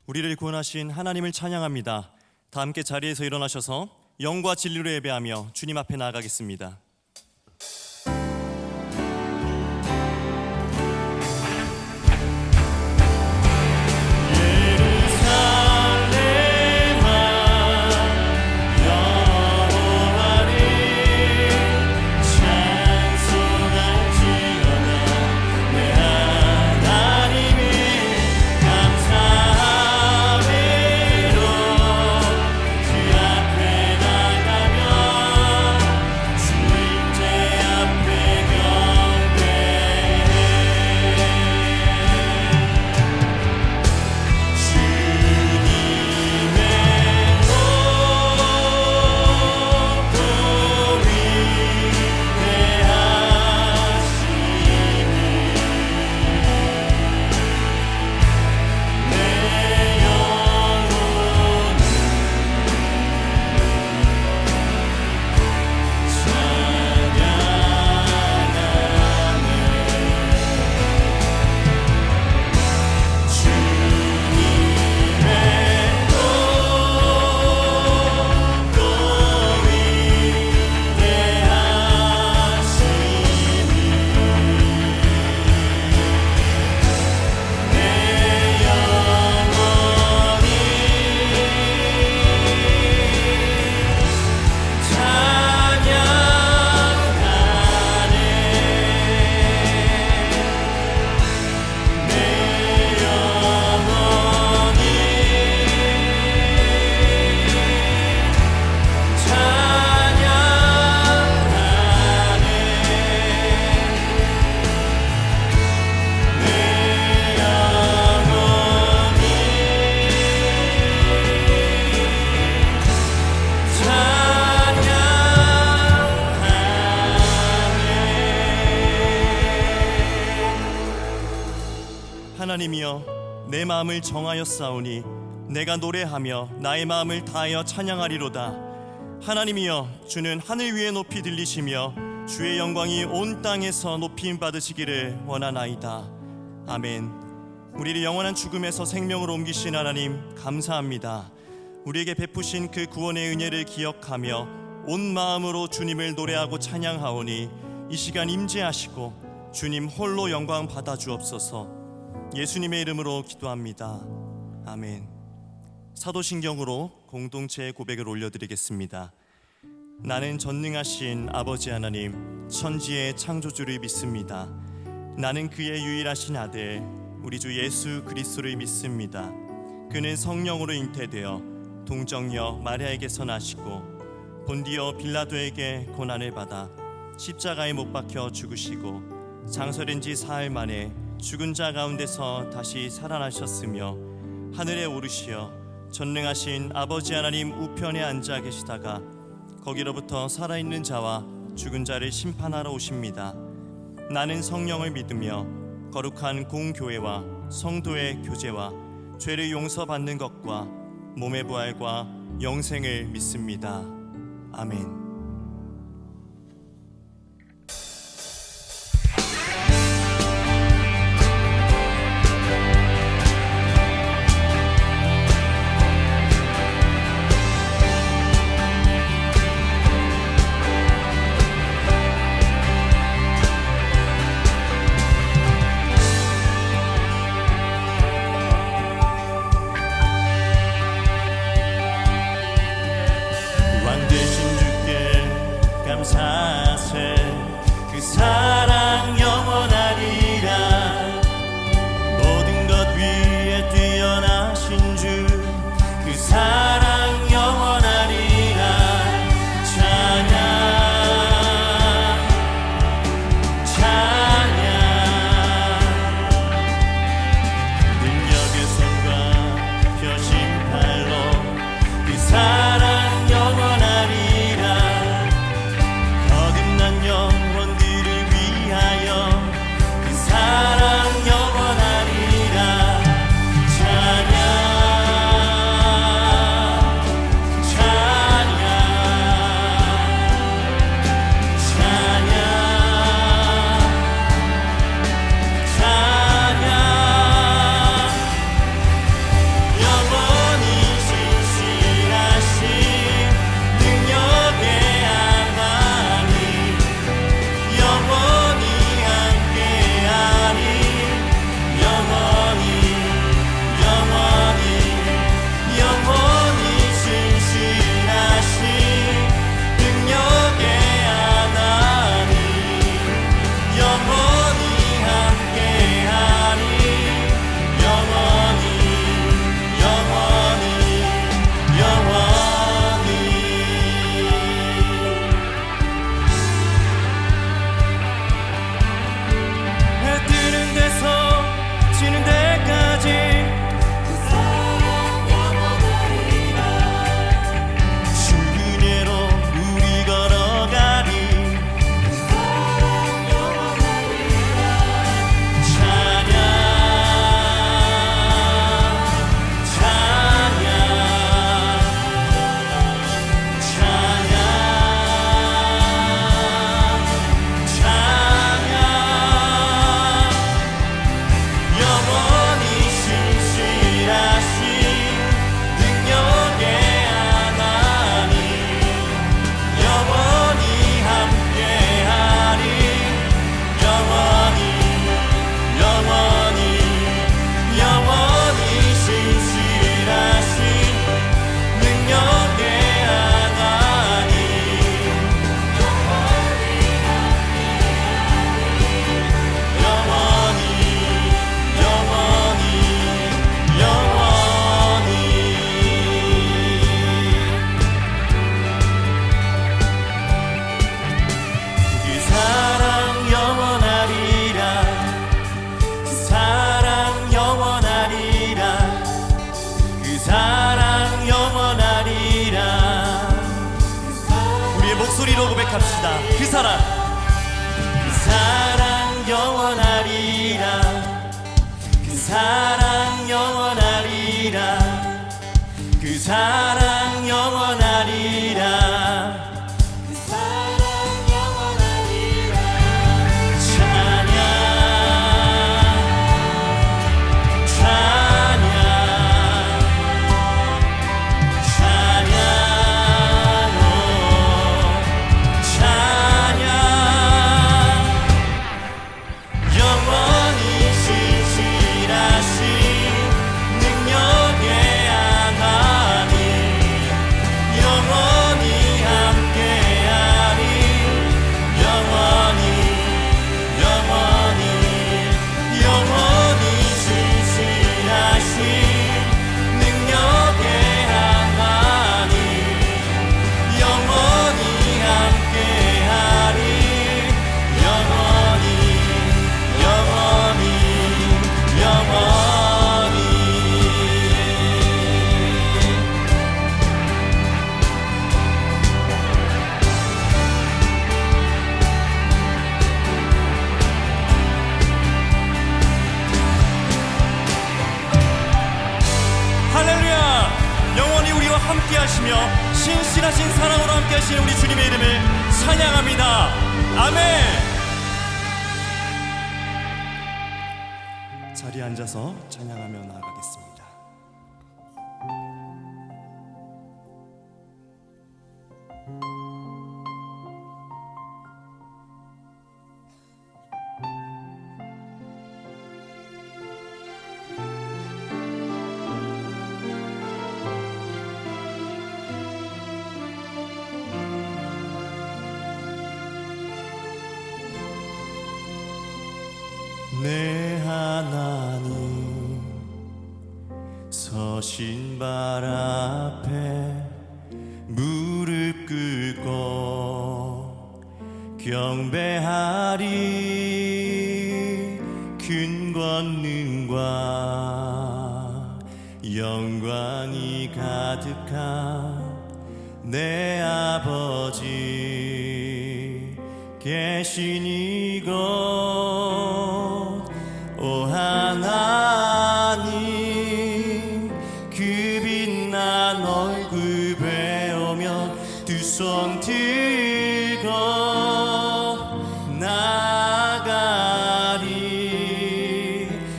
우리를 구원하신 하나님을 찬양합니다. 다 함께 자리에서 일어나셔서 영과 진리로 예배하며 주님 앞에 나아가겠습니다. 하나님이여, 내 마음을 정하였사오니 내가 노래하며 나의 마음을 다하여 찬양하리로다. 하나님이여, 주는 하늘 위에 높이 들리시며 주의 영광이 온 땅에서 높임 받으시기를 원하나이다. 아멘. 우리를 영원한 죽음에서 생명으로 옮기신 하나님 감사합니다. 우리에게 베푸신 그 구원의 은혜를 기억하며 온 마음으로 주님을 노래하고 찬양하오니 이 시간 임재하시고 주님 홀로 영광 받아 주옵소서. 예수님의 이름으로 기도합니다. 아멘. 사도신경으로 공동체의 고백을 올려드리겠습니다. 나는 전능하신 아버지 하나님, 천지의 창조주를 믿습니다. 나는 그의 유일하신 아들 우리 주 예수 그리스도를 믿습니다. 그는 성령으로 잉태되어 동정녀 마리아에게서 나시고 본디오 빌라도에게 고난을 받아 십자가에 못 박혀 죽으시고 장설한 지 사흘 만에 죽은 자 가운데서 다시 살아나셨으며 하늘에 오르시어 전능하신 아버지 하나님 우편에 앉아 계시다가 거기로부터 살아있는 자와 죽은 자를 심판하러 오십니다. 나는 성령을 믿으며 거룩한 공교회와 성도의 교제와 죄를 용서받는 것과 몸의 부활과 영생을 믿습니다. 아멘. 왕 되신 주께 고백합시다. 그 사랑 영원하리라. 그 사랑 영원하리라. 그 사랑 영원하리라. 그 사랑 영원하리라. 찬양 찬양 찬양 오 찬양 영원히 신실하신 능력의 하나님 영원히 함께하리. 영원히 영원히 영원히 신실하신 능력의 하나님 영원히 함께하리. 영원히 영원히 영원히. 할렐루야. 영원히 우리와 함께 하시며 신실하신 사랑으로 함께 하시는 우리 주님의 이름을 찬양합니다. 아멘. 자리에 앉아서 찬양하며 나아가겠습니다. 내 하나님 서신 발 앞에 무릎 꿇고 경배하리. 큰 권능과 영광이 가득한 내 아버지 계신 이곳 오 하나님 그 빛난 얼굴 배우며 두 손 들고 나아가리.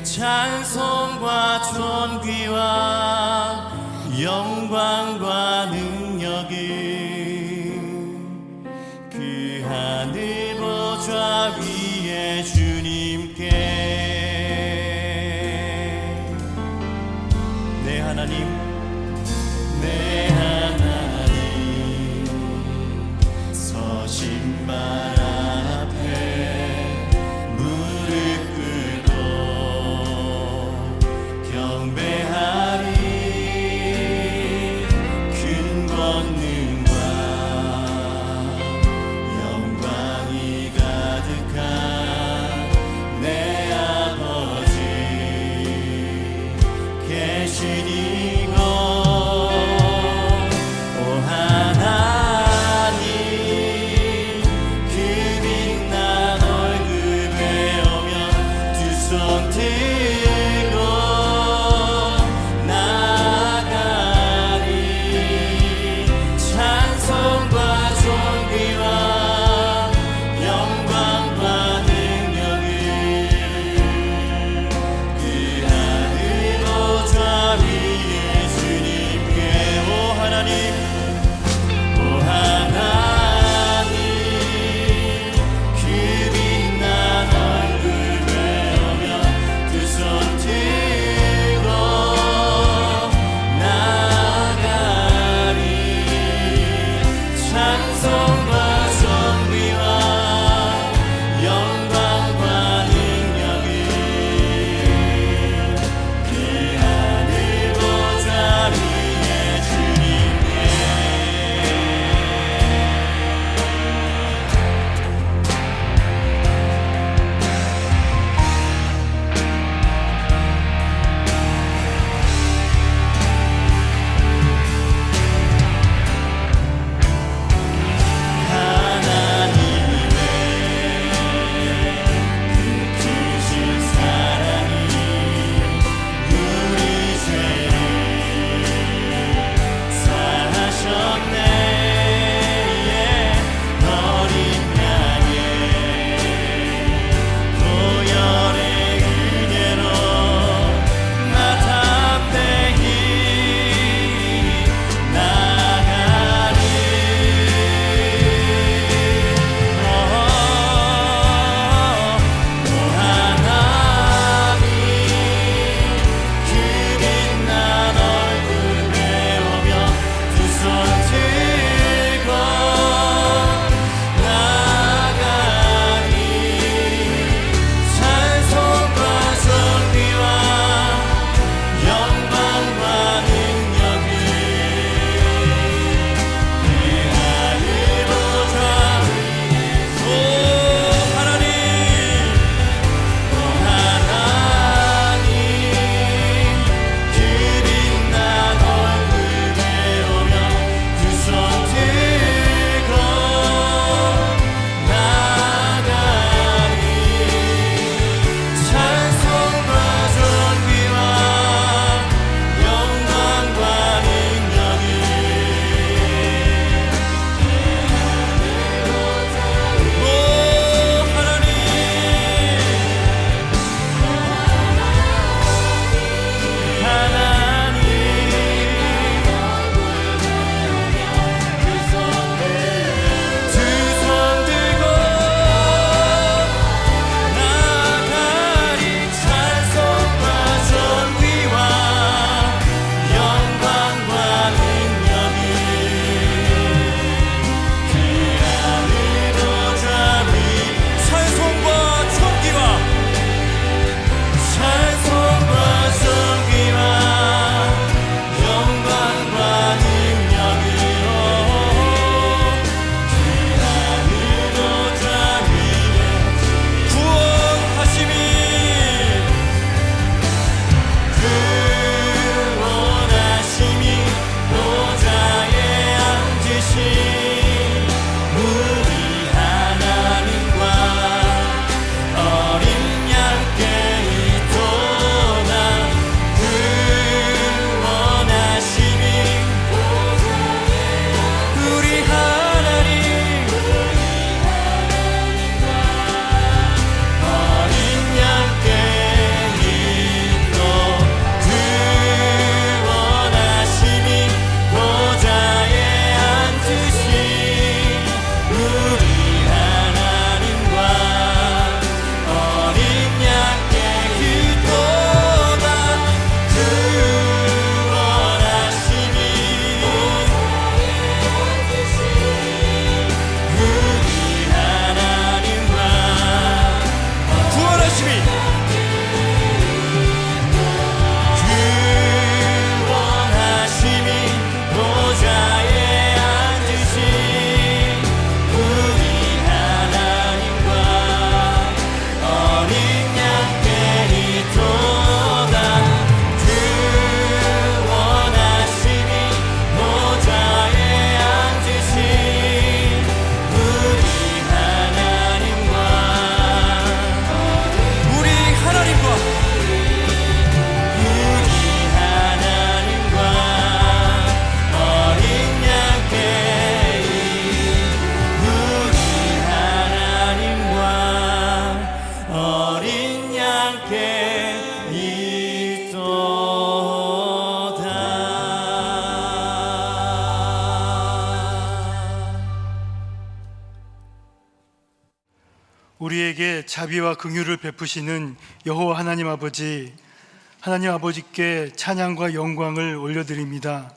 찬송과 존귀와 영광과 능력이 그 하늘 보좌 위에 주님께. 내 하나님 내 하나님 서신 발 앞에 무릎 꿇고 경배하리. 큰 권능과 영광이 가득한 내 아버지 계신 이곳 우리에게 자비와 긍휼을 베푸시는 여호와 하나님 아버지, 하나님 아버지께 찬양과 영광을 올려드립니다.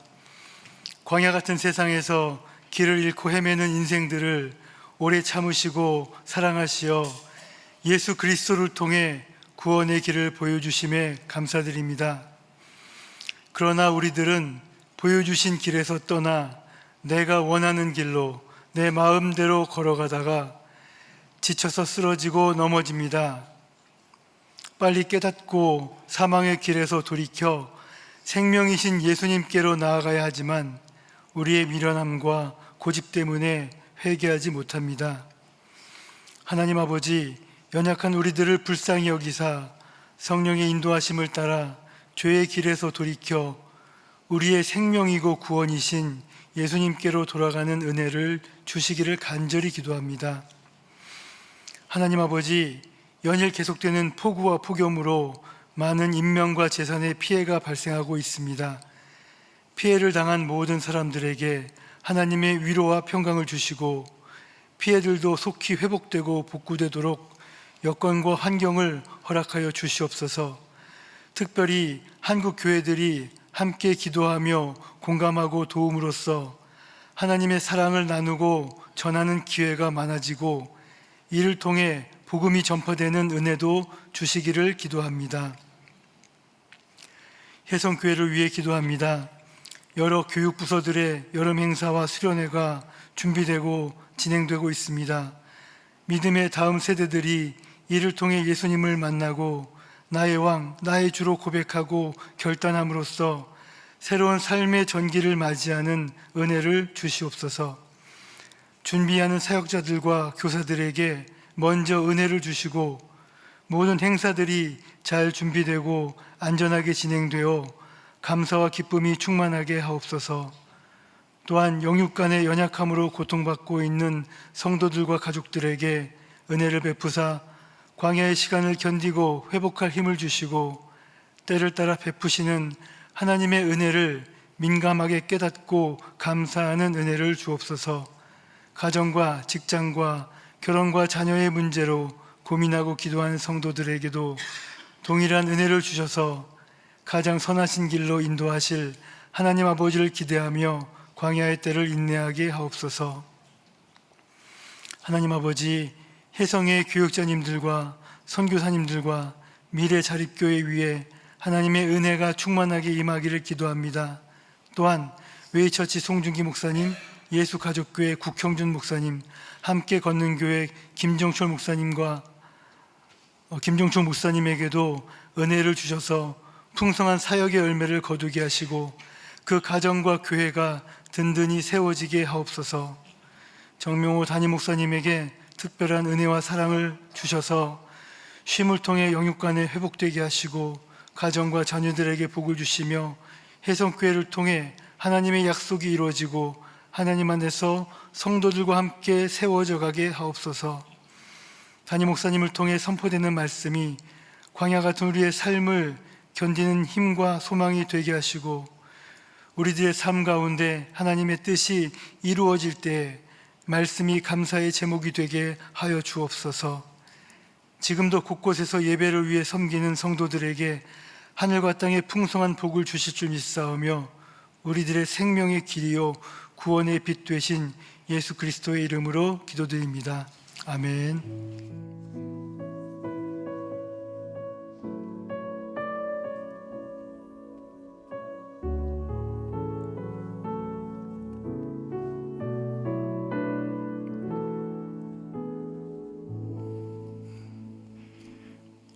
광야 같은 세상에서 길을 잃고 헤매는 인생들을 오래 참으시고 사랑하시어 예수 그리스도를 통해 구원의 길을 보여주심에 감사드립니다. 그러나 우리들은 보여주신 길에서 떠나 내가 원하는 길로 내 마음대로 걸어가다가 지쳐서 쓰러지고 넘어집니다. 빨리 깨닫고 사망의 길에서 돌이켜 생명이신 예수님께로 나아가야 하지만 우리의 미련함과 고집 때문에 회개하지 못합니다. 하나님 아버지, 연약한 우리들을 불쌍히 여기사 성령의 인도하심을 따라 죄의 길에서 돌이켜 우리의 생명이고 구원이신 예수님께로 돌아가는 은혜를 주시기를 간절히 기도합니다. 하나님 아버지, 연일 계속되는 폭우와 폭염으로 많은 인명과 재산의 피해가 발생하고 있습니다. 피해를 당한 모든 사람들에게 하나님의 위로와 평강을 주시고 피해들도 속히 회복되고 복구되도록 여건과 환경을 허락하여 주시옵소서. 특별히 한국 교회들이 함께 기도하며 공감하고 도움으로써 하나님의 사랑을 나누고 전하는 기회가 많아지고 이를 통해 복음이 전파되는 은혜도 주시기를 기도합니다. 혜성교회를 위해 기도합니다. 여러 교육부서들의 여름 행사와 수련회가 준비되고 진행되고 있습니다. 믿음의 다음 세대들이 이를 통해 예수님을 만나고 나의 왕, 나의 주로 고백하고 결단함으로써 새로운 삶의 전기를 맞이하는 은혜를 주시옵소서. 준비하는 사역자들과 교사들에게 먼저 은혜를 주시고 모든 행사들이 잘 준비되고 안전하게 진행되어 감사와 기쁨이 충만하게 하옵소서. 또한 영육간의 연약함으로 고통받고 있는 성도들과 가족들에게 은혜를 베푸사 광야의 시간을 견디고 회복할 힘을 주시고 때를 따라 베푸시는 하나님의 은혜를 민감하게 깨닫고 감사하는 은혜를 주옵소서. 가정과 직장과 결혼과 자녀의 문제로 고민하고 기도하는 성도들에게도 동일한 은혜를 주셔서 가장 선하신 길로 인도하실 하나님 아버지를 기대하며 광야의 때를 인내하게 하옵소서. 하나님 아버지, 혜성의 교육자님들과 선교사님들과 미래 자립교회 위에 하나님의 은혜가 충만하게 임하기를 기도합니다. 또한 웨이처치 송중기 목사님, 예수가족교회 국형준 목사님, 함께 걷는 교회 김종철 목사님에게도 은혜를 주셔서 풍성한 사역의 열매를 거두게 하시고 그 가정과 교회가 든든히 세워지게 하옵소서. 정명호 담임 목사님에게 특별한 은혜와 사랑을 주셔서 쉼을 통해 영육간에 회복되게 하시고 가정과 자녀들에게 복을 주시며 혜성교회를 통해 하나님의 약속이 이루어지고 하나님 안에서 성도들과 함께 세워져 가게 하옵소서. 담임 목사님을 통해 선포되는 말씀이 광야 같은 우리의 삶을 견디는 힘과 소망이 되게 하시고 우리들의 삶 가운데 하나님의 뜻이 이루어질 때 말씀이 감사의 제목이 되게 하여 주옵소서. 지금도 곳곳에서 예배를 위해 섬기는 성도들에게 하늘과 땅에 풍성한 복을 주실 줄 믿사오며 우리들의 생명의 길이요 구원의 빛 되신 예수 그리스도의 이름으로 기도드립니다. 아멘.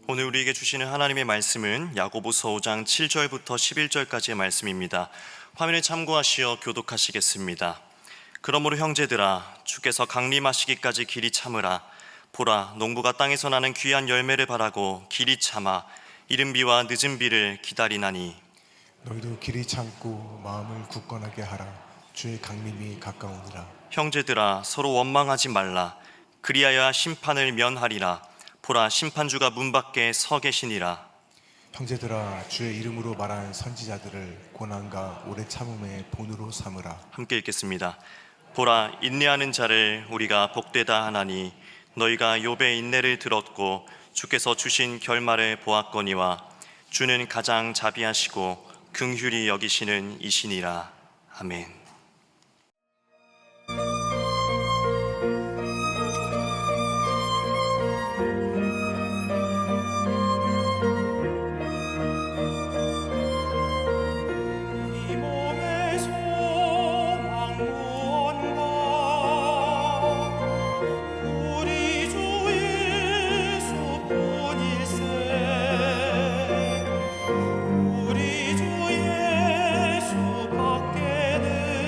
오늘 우리에게 주시는 하나님의 말씀은 야고보서 5장 7절부터 11절까지의 말씀입니다. 화면에 참고하시어 교독하시겠습니다. 그러므로 형제들아, 주께서 강림하시기까지 길이 참으라. 보라, 농부가 땅에서 나는 귀한 열매를 바라고 길이 참아 이른 비와 늦은 비를 기다리나니 너희도 길이 참고 마음을 굳건하게 하라. 주의 강림이 가까우니라. 형제들아, 서로 원망하지 말라. 그리하여 심판을 면하리라. 보라, 심판주가 문 밖에 서 계시니라. 형제들아, 주의 이름으로 말하는 선지자들을 고난과 오래 참음의 본으로 삼으라. 함께 읽겠습니다. 보라, 인내하는 자를 우리가 복되다 하나니 너희가 욥의 인내를 들었고 주께서 주신 결말을 보았거니와 주는 가장 자비하시고 긍휼히 여기시는 이시니라. 아멘. 우리 주 예수 밖에는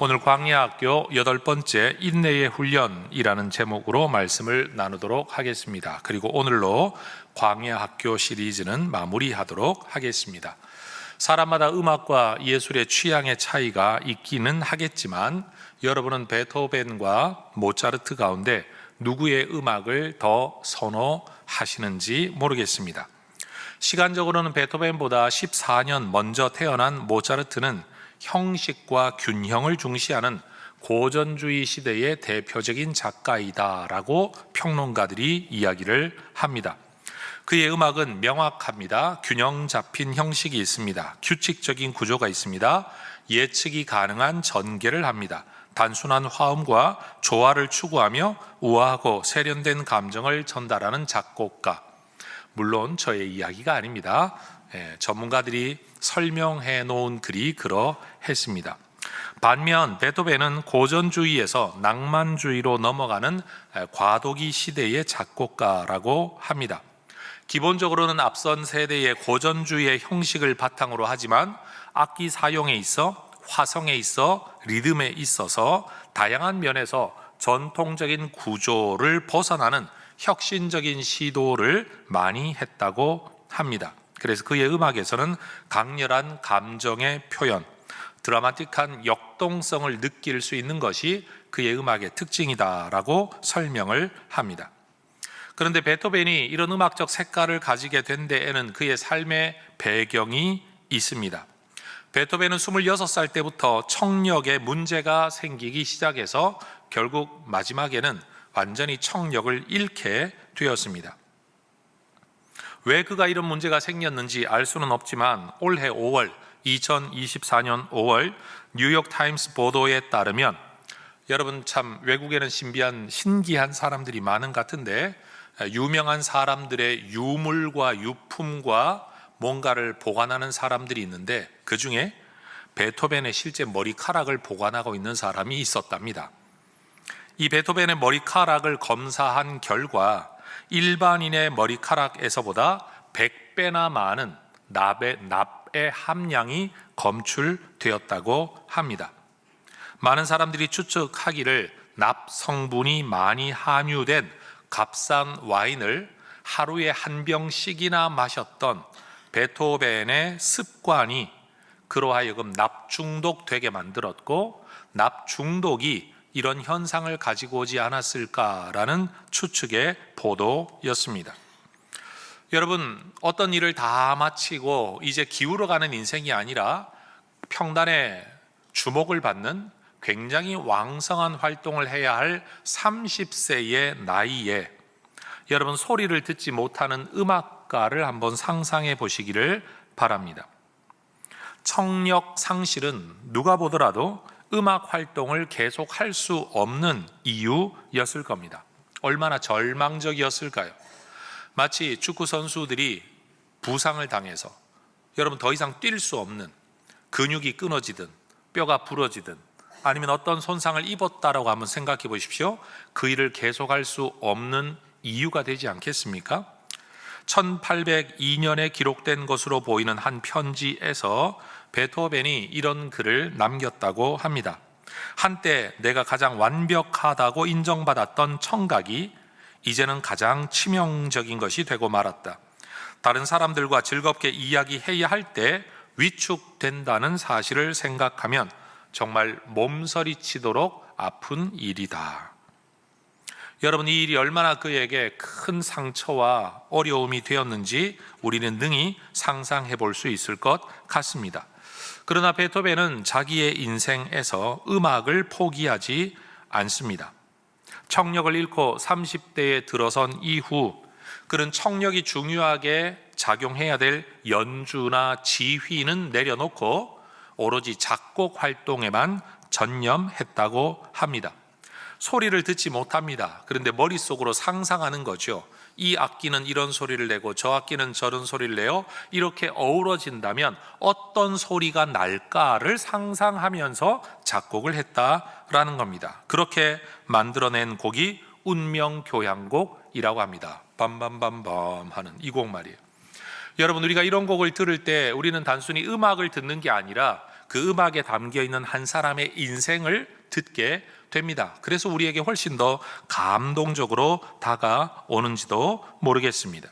오늘 광야학교 8번째 인내의 훈련이라는 제목으로 말씀을 나누도록 하겠습니다. 그리고 오늘로 광야학교 시리즈는 마무리하도록 하겠습니다. 사람마다 음악과 예술의 취향의 차이가 있기는 하겠지만 여러분은 베토벤과 모차르트 가운데 누구의 음악을 더 선호하시는지 모르겠습니다. 시간적으로는 베토벤보다 14년 먼저 태어난 모차르트는 형식과 균형을 중시하는 고전주의 시대의 대표적인 작가이다라고 평론가들이 이야기를 합니다. 그의 음악은 명확합니다. 균형 잡힌 형식이 있습니다. 규칙적인 구조가 있습니다. 예측이 가능한 전개를 합니다. 단순한 화음과 조화를 추구하며 우아하고 세련된 감정을 전달하는 작곡가. 물론 저의 이야기가 아닙니다. 전문가들이 설명해 놓은 글이 그러했습니다. 반면 베토벤은 고전주의에서 낭만주의로 넘어가는 과도기 시대의 작곡가라고 합니다. 기본적으로는 앞선 세대의 고전주의의 형식을 바탕으로 하지만 악기 사용에 있어, 화성에 있어, 리듬에 있어서 다양한 면에서 전통적인 구조를 벗어나는 혁신적인 시도를 많이 했다고 합니다. 그래서 그의 음악에서는 강렬한 감정의 표현, 드라마틱한 역동성을 느낄 수 있는 것이 그의 음악의 특징이다라고 설명을 합니다. 그런데 베토벤이 이런 음악적 색깔을 가지게 된 데에는 그의 삶의 배경이 있습니다. 베토벤은 26살 때부터 청력에 문제가 생기기 시작해서 결국 마지막에는 완전히 청력을 잃게 되었습니다. 왜 그가 이런 문제가 생겼는지 알 수는 없지만 올해 5월, 2024년 5월 뉴욕타임스 보도에 따르면, 여러분 참 외국에는 신기한 사람들이 많은 것 같은데, 유명한 사람들의 유물과 유품과 뭔가를 보관하는 사람들이 있는데 그 중에 베토벤의 실제 머리카락을 보관하고 있는 사람이 있었답니다. 이 베토벤의 머리카락을 검사한 결과 일반인의 머리카락에서보다 100배나 많은 납의 함량이 검출되었다고 합니다. 많은 사람들이 추측하기를 납 성분이 많이 함유된 값싼 와인을 하루에 한 병씩이나 마셨던 베토벤의 습관이 그로 하여금 납 중독되게 만들었고, 납 중독이 이런 현상을 가지고 오지 않았을까라는 추측의 보도였습니다. 여러분, 어떤 일을 다 마치고 이제 기울어가는 인생이 아니라 평단의 주목을 받는 굉장히 왕성한 활동을 해야 할 30세의 나이에 여러분 소리를 듣지 못하는 음악가를 한번 상상해 보시기를 바랍니다. 청력 상실은 누가 보더라도 음악 활동을 계속할 수 없는 이유였을 겁니다. 얼마나 절망적이었을까요? 마치 축구 선수들이 부상을 당해서 여러분 더 이상 뛸 수 없는, 근육이 끊어지든 뼈가 부러지든 아니면 어떤 손상을 입었다라고 한번 생각해 보십시오. 그 일을 계속할 수 없는 이유가 되지 않겠습니까? 1802년에 기록된 것으로 보이는 한 편지에서 베토벤이 이런 글을 남겼다고 합니다. 한때 내가 가장 완벽하다고 인정받았던 청각이 이제는 가장 치명적인 것이 되고 말았다. 다른 사람들과 즐겁게 이야기해야 할 때 위축된다는 사실을 생각하면 정말 몸서리치도록 아픈 일이다. 여러분, 이 일이 얼마나 그에게 큰 상처와 어려움이 되었는지 우리는 능히 상상해 볼 수 있을 것 같습니다. 그러나 베토벤은 자기의 인생에서 음악을 포기하지 않습니다. 청력을 잃고 30대에 들어선 이후 그는 청력이 중요하게 작용해야 될 연주나 지휘는 내려놓고 오로지 작곡 활동에만 전념했다고 합니다. 소리를 듣지 못합니다. 그런데 머릿속으로 상상하는 거죠. 이 악기는 이런 소리를 내고 저 악기는 저런 소리를 내요. 이렇게 어우러진다면 어떤 소리가 날까를 상상하면서 작곡을 했다라는 겁니다. 그렇게 만들어낸 곡이 운명교향곡이라고 합니다. 밤밤밤밤 하는 이 곡 말이에요. 여러분, 우리가 이런 곡을 들을 때 우리는 단순히 음악을 듣는 게 아니라 그 음악에 담겨 있는 한 사람의 인생을 듣게 됩니다. 그래서 우리에게 훨씬 더 감동적으로 다가오는지도 모르겠습니다.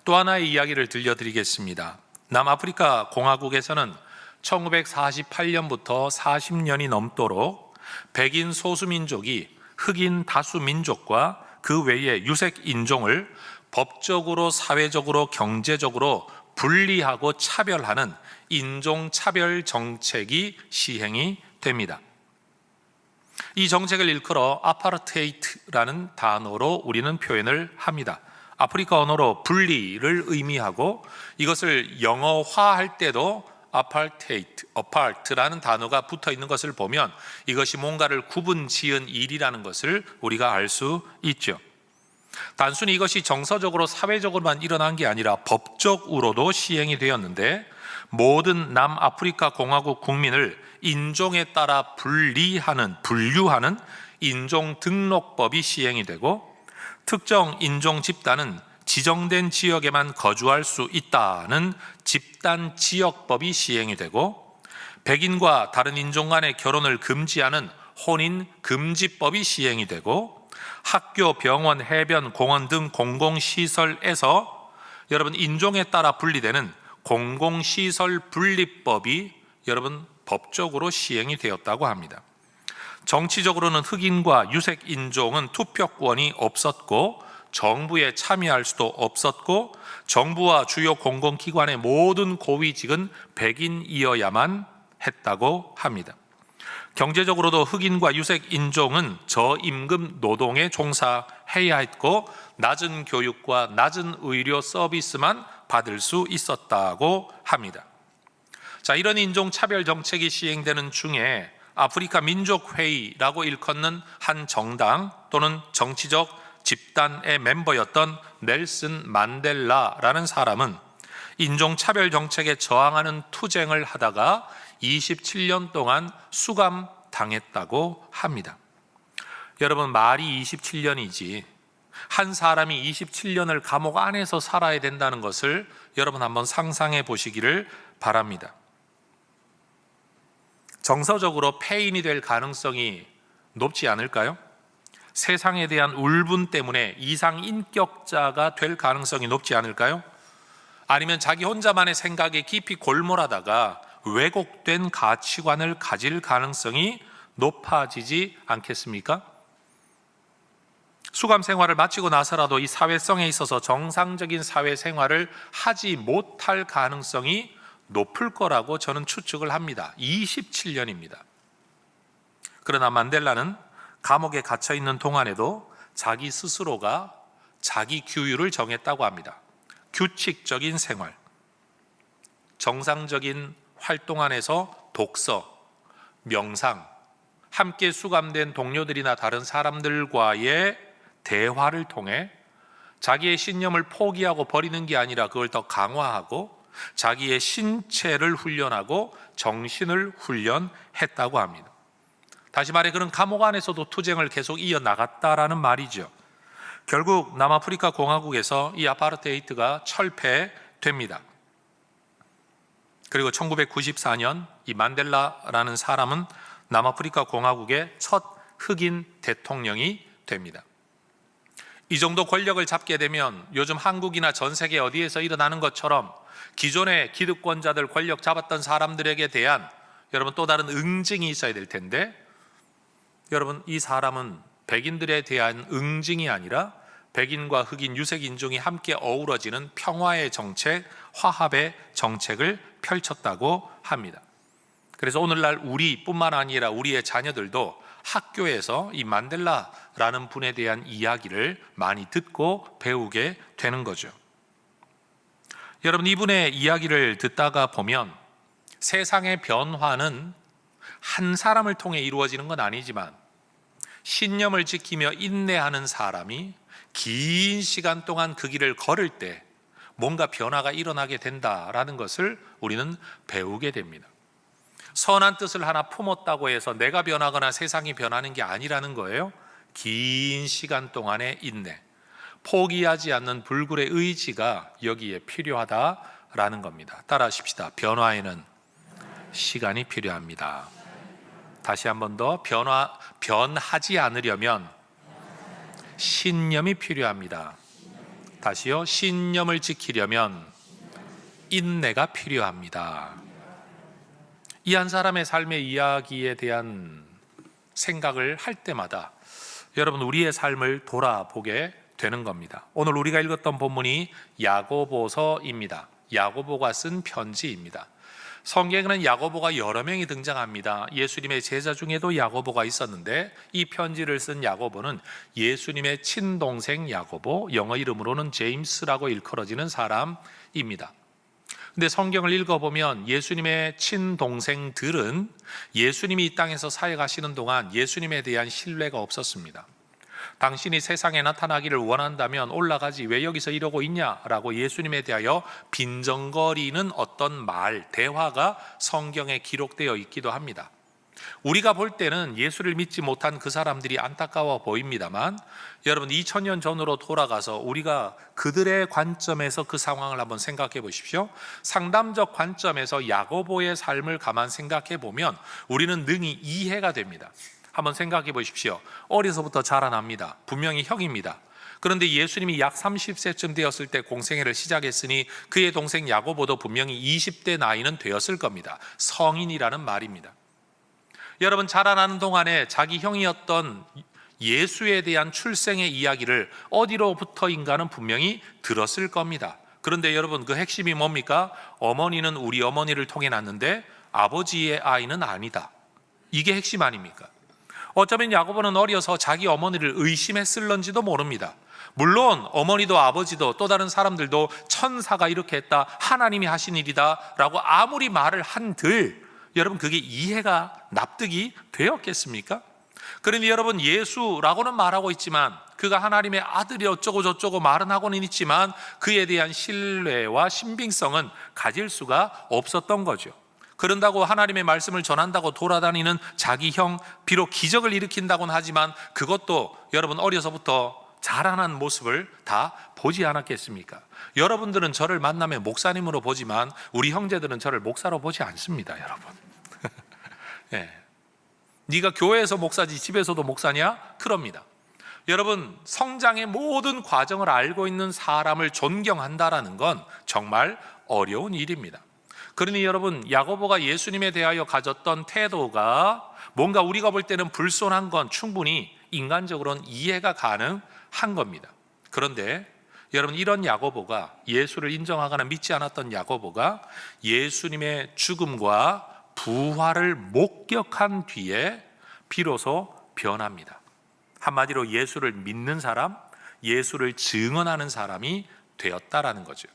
또 하나의 이야기를 들려드리겠습니다. 남아프리카 공화국에서는 1948년부터 40년이 넘도록 백인 소수민족이 흑인 다수민족과 그 외의 유색 인종을 법적으로, 사회적으로, 경제적으로 분리하고 차별하는 인종차별 정책이 시행이 됩니다. 이 정책을 일컬어 아파르테이트라는 단어로 우리는 표현을 합니다. 아프리카 언어로 분리를 의미하고 이것을 영어화할 때도 아파르테이트, apart라는 단어가 붙어 있는 것을 보면 이것이 뭔가를 구분 지은 일이라는 것을 우리가 알 수 있죠. 단순히 이것이 정서적으로 사회적으로만 일어난 게 아니라 법적으로도 시행이 되었는데 모든 남아프리카 공화국 국민을 인종에 따라 분류하는 인종등록법이 시행이 되고 특정 인종 집단은 지정된 지역에만 거주할 수 있다는 집단지역법이 시행이 되고 백인과 다른 인종 간의 결혼을 금지하는 혼인금지법이 시행이 되고 학교, 병원, 해변, 공원 등 공공시설에서 여러분 인종에 따라 분리되는 공공시설 분리법이 여러분 법적으로 시행이 되었다고 합니다. 정치적으로는 흑인과 유색인종은 투표권이 없었고 정부에 참여할 수도 없었고 정부와 주요 공공기관의 모든 고위직은 백인이어야만 했다고 합니다. 경제적으로도 흑인과 유색인종은 저임금 노동에 종사해야 했고 낮은 교육과 낮은 의료 서비스만 받을 수 있었다고 합니다. 자, 이런 인종차별 정책이 시행되는 중에 아프리카 민족회의라고 일컫는 한 정당 또는 정치적 집단의 멤버였던 넬슨 만델라라는 사람은 인종차별 정책에 저항하는 투쟁을 하다가 27년 동안 수감당했다고 합니다. 여러분, 말이 27년이지 한 사람이 27년을 감옥 안에서 살아야 된다는 것을 여러분 한번 상상해 보시기를 바랍니다. 정서적으로 폐인이 될 가능성이 높지 않을까요? 세상에 대한 울분 때문에 이상인격자가 될 가능성이 높지 않을까요? 아니면 자기 혼자만의 생각에 깊이 골몰하다가 왜곡된 가치관을 가질 가능성이 높아지지 않겠습니까? 수감 생활을 마치고 나서라도 이 사회성에 있어서 정상적인 사회생활을 하지 못할 가능성이 높을 거라고 저는 추측을 합니다. 27년입니다. 그러나 만델라는 감옥에 갇혀 있는 동안에도 자기 스스로가 자기 규율을 정했다고 합니다. 규칙적인 생활, 정상적인 활동 안에서 독서, 명상, 함께 수감된 동료들이나 다른 사람들과의 대화를 통해 자기의 신념을 포기하고 버리는 게 아니라 그걸 더 강화하고 자기의 신체를 훈련하고 정신을 훈련했다고 합니다. 다시 말해 그런 감옥 안에서도 투쟁을 계속 이어나갔다라는 말이죠. 결국 남아프리카 공화국에서 이 아파르테이트가 철폐됩니다. 그리고 1994년 이 만델라라는 사람은 남아프리카 공화국의 첫 흑인 대통령이 됩니다. 이 정도 권력을 잡게 되면 요즘 한국이나 전 세계 어디에서 일어나는 것처럼 기존의 기득권자들 권력 잡았던 사람들에게 대한 여러분 또 다른 응징이 있어야 될 텐데 여러분 이 사람은 백인들에 대한 응징이 아니라 백인과 흑인, 유색인종이 함께 어우러지는 평화의 정책, 화합의 정책을 펼쳤다고 합니다. 그래서 오늘날 우리뿐만 아니라 우리의 자녀들도 학교에서 이 만델라라는 분에 대한 이야기를 많이 듣고 배우게 되는 거죠. 여러분, 이분의 이야기를 듣다가 보면 세상의 변화는 한 사람을 통해 이루어지는 건 아니지만 신념을 지키며 인내하는 사람이 긴 시간 동안 그 길을 걸을 때 뭔가 변화가 일어나게 된다라는 것을 우리는 배우게 됩니다. 선한 뜻을 하나 품었다고 해서 내가 변하거나 세상이 변하는 게 아니라는 거예요. 긴 시간 동안의 인내, 포기하지 않는 불굴의 의지가 여기에 필요하다라는 겁니다. 따라하십시다. 변화에는 시간이 필요합니다. 다시 한 번 더 변하지 않으려면 신념이 필요합니다. 다시요. 신념을 지키려면 인내가 필요합니다. 이 한 사람의 삶의 이야기에 대한 생각을 할 때마다 여러분 우리의 삶을 돌아보게 되는 겁니다. 오늘 우리가 읽었던 본문이 야고보서입니다. 야고보가 쓴 편지입니다. 성경에는 야고보가 여러 명이 등장합니다. 예수님의 제자 중에도 야고보가 있었는데 이 편지를 쓴 야고보는 예수님의 친동생 야고보, 영어 이름으로는 제임스라고 일컬어지는 사람입니다. 근데 성경을 읽어보면 예수님의 친동생들은 예수님이 이 땅에서 사역하시는 동안 예수님에 대한 신뢰가 없었습니다. 당신이 세상에 나타나기를 원한다면 올라가지 왜 여기서 이러고 있냐라고 예수님에 대하여 빈정거리는 어떤 말, 대화가 성경에 기록되어 있기도 합니다. 우리가 볼 때는 예수를 믿지 못한 그 사람들이 안타까워 보입니다만 여러분 2000년 전으로 돌아가서 우리가 그들의 관점에서 그 상황을 한번 생각해 보십시오. 상담적 관점에서 야고보의 삶을 가만 생각해 보면 우리는 능히 이해가 됩니다. 한번 생각해 보십시오. 어려서부터 자라납니다. 분명히 형입니다. 그런데 예수님이 약 30세쯤 되었을 때 공생애를 시작했으니 그의 동생 야고보도 분명히 20대 나이는 되었을 겁니다. 성인이라는 말입니다. 여러분 자라나는 동안에 자기 형이었던 예수에 대한 출생의 이야기를 어디로부터인가는 분명히 들었을 겁니다. 그런데 여러분 그 핵심이 뭡니까? 어머니는 우리 어머니를 통해 낳는데 아버지의 아이는 아니다. 이게 핵심 아닙니까? 어쩌면 야고보는 어려서 자기 어머니를 의심했을런지도 모릅니다. 물론 어머니도 아버지도 또 다른 사람들도 천사가 이렇게 했다, 하나님이 하신 일이다 라고 아무리 말을 한들 여러분 그게 이해가 납득이 되었겠습니까? 그러니 여러분 예수라고는 말하고 있지만 그가 하나님의 아들이 어쩌고 저쩌고 말은 하고는 있지만 그에 대한 신뢰와 신빙성은 가질 수가 없었던 거죠. 그런다고 하나님의 말씀을 전한다고 돌아다니는 자기 형, 비록 기적을 일으킨다고는 하지만 그것도 여러분 어려서부터 자라난 모습을 다 보지 않았겠습니까? 여러분들은 저를 만나면 목사님으로 보지만 우리 형제들은 저를 목사로 보지 않습니다, 여러분. 네. 네가 교회에서 목사지 집에서도 목사냐? 그럽니다. 여러분 성장의 모든 과정을 알고 있는 사람을 존경한다라는 건 정말 어려운 일입니다. 그러니 여러분 야고보가 예수님에 대하여 가졌던 태도가 뭔가 우리가 볼 때는 불손한 건 충분히 인간적으로는 이해가 가능한 겁니다. 그런데 여러분 이런 야고보가 예수를 인정하거나 믿지 않았던 야고보가 예수님의 죽음과 부활을 목격한 뒤에 비로소 변합니다. 한마디로 예수를 믿는 사람, 예수를 증언하는 사람이 되었다라는 거죠.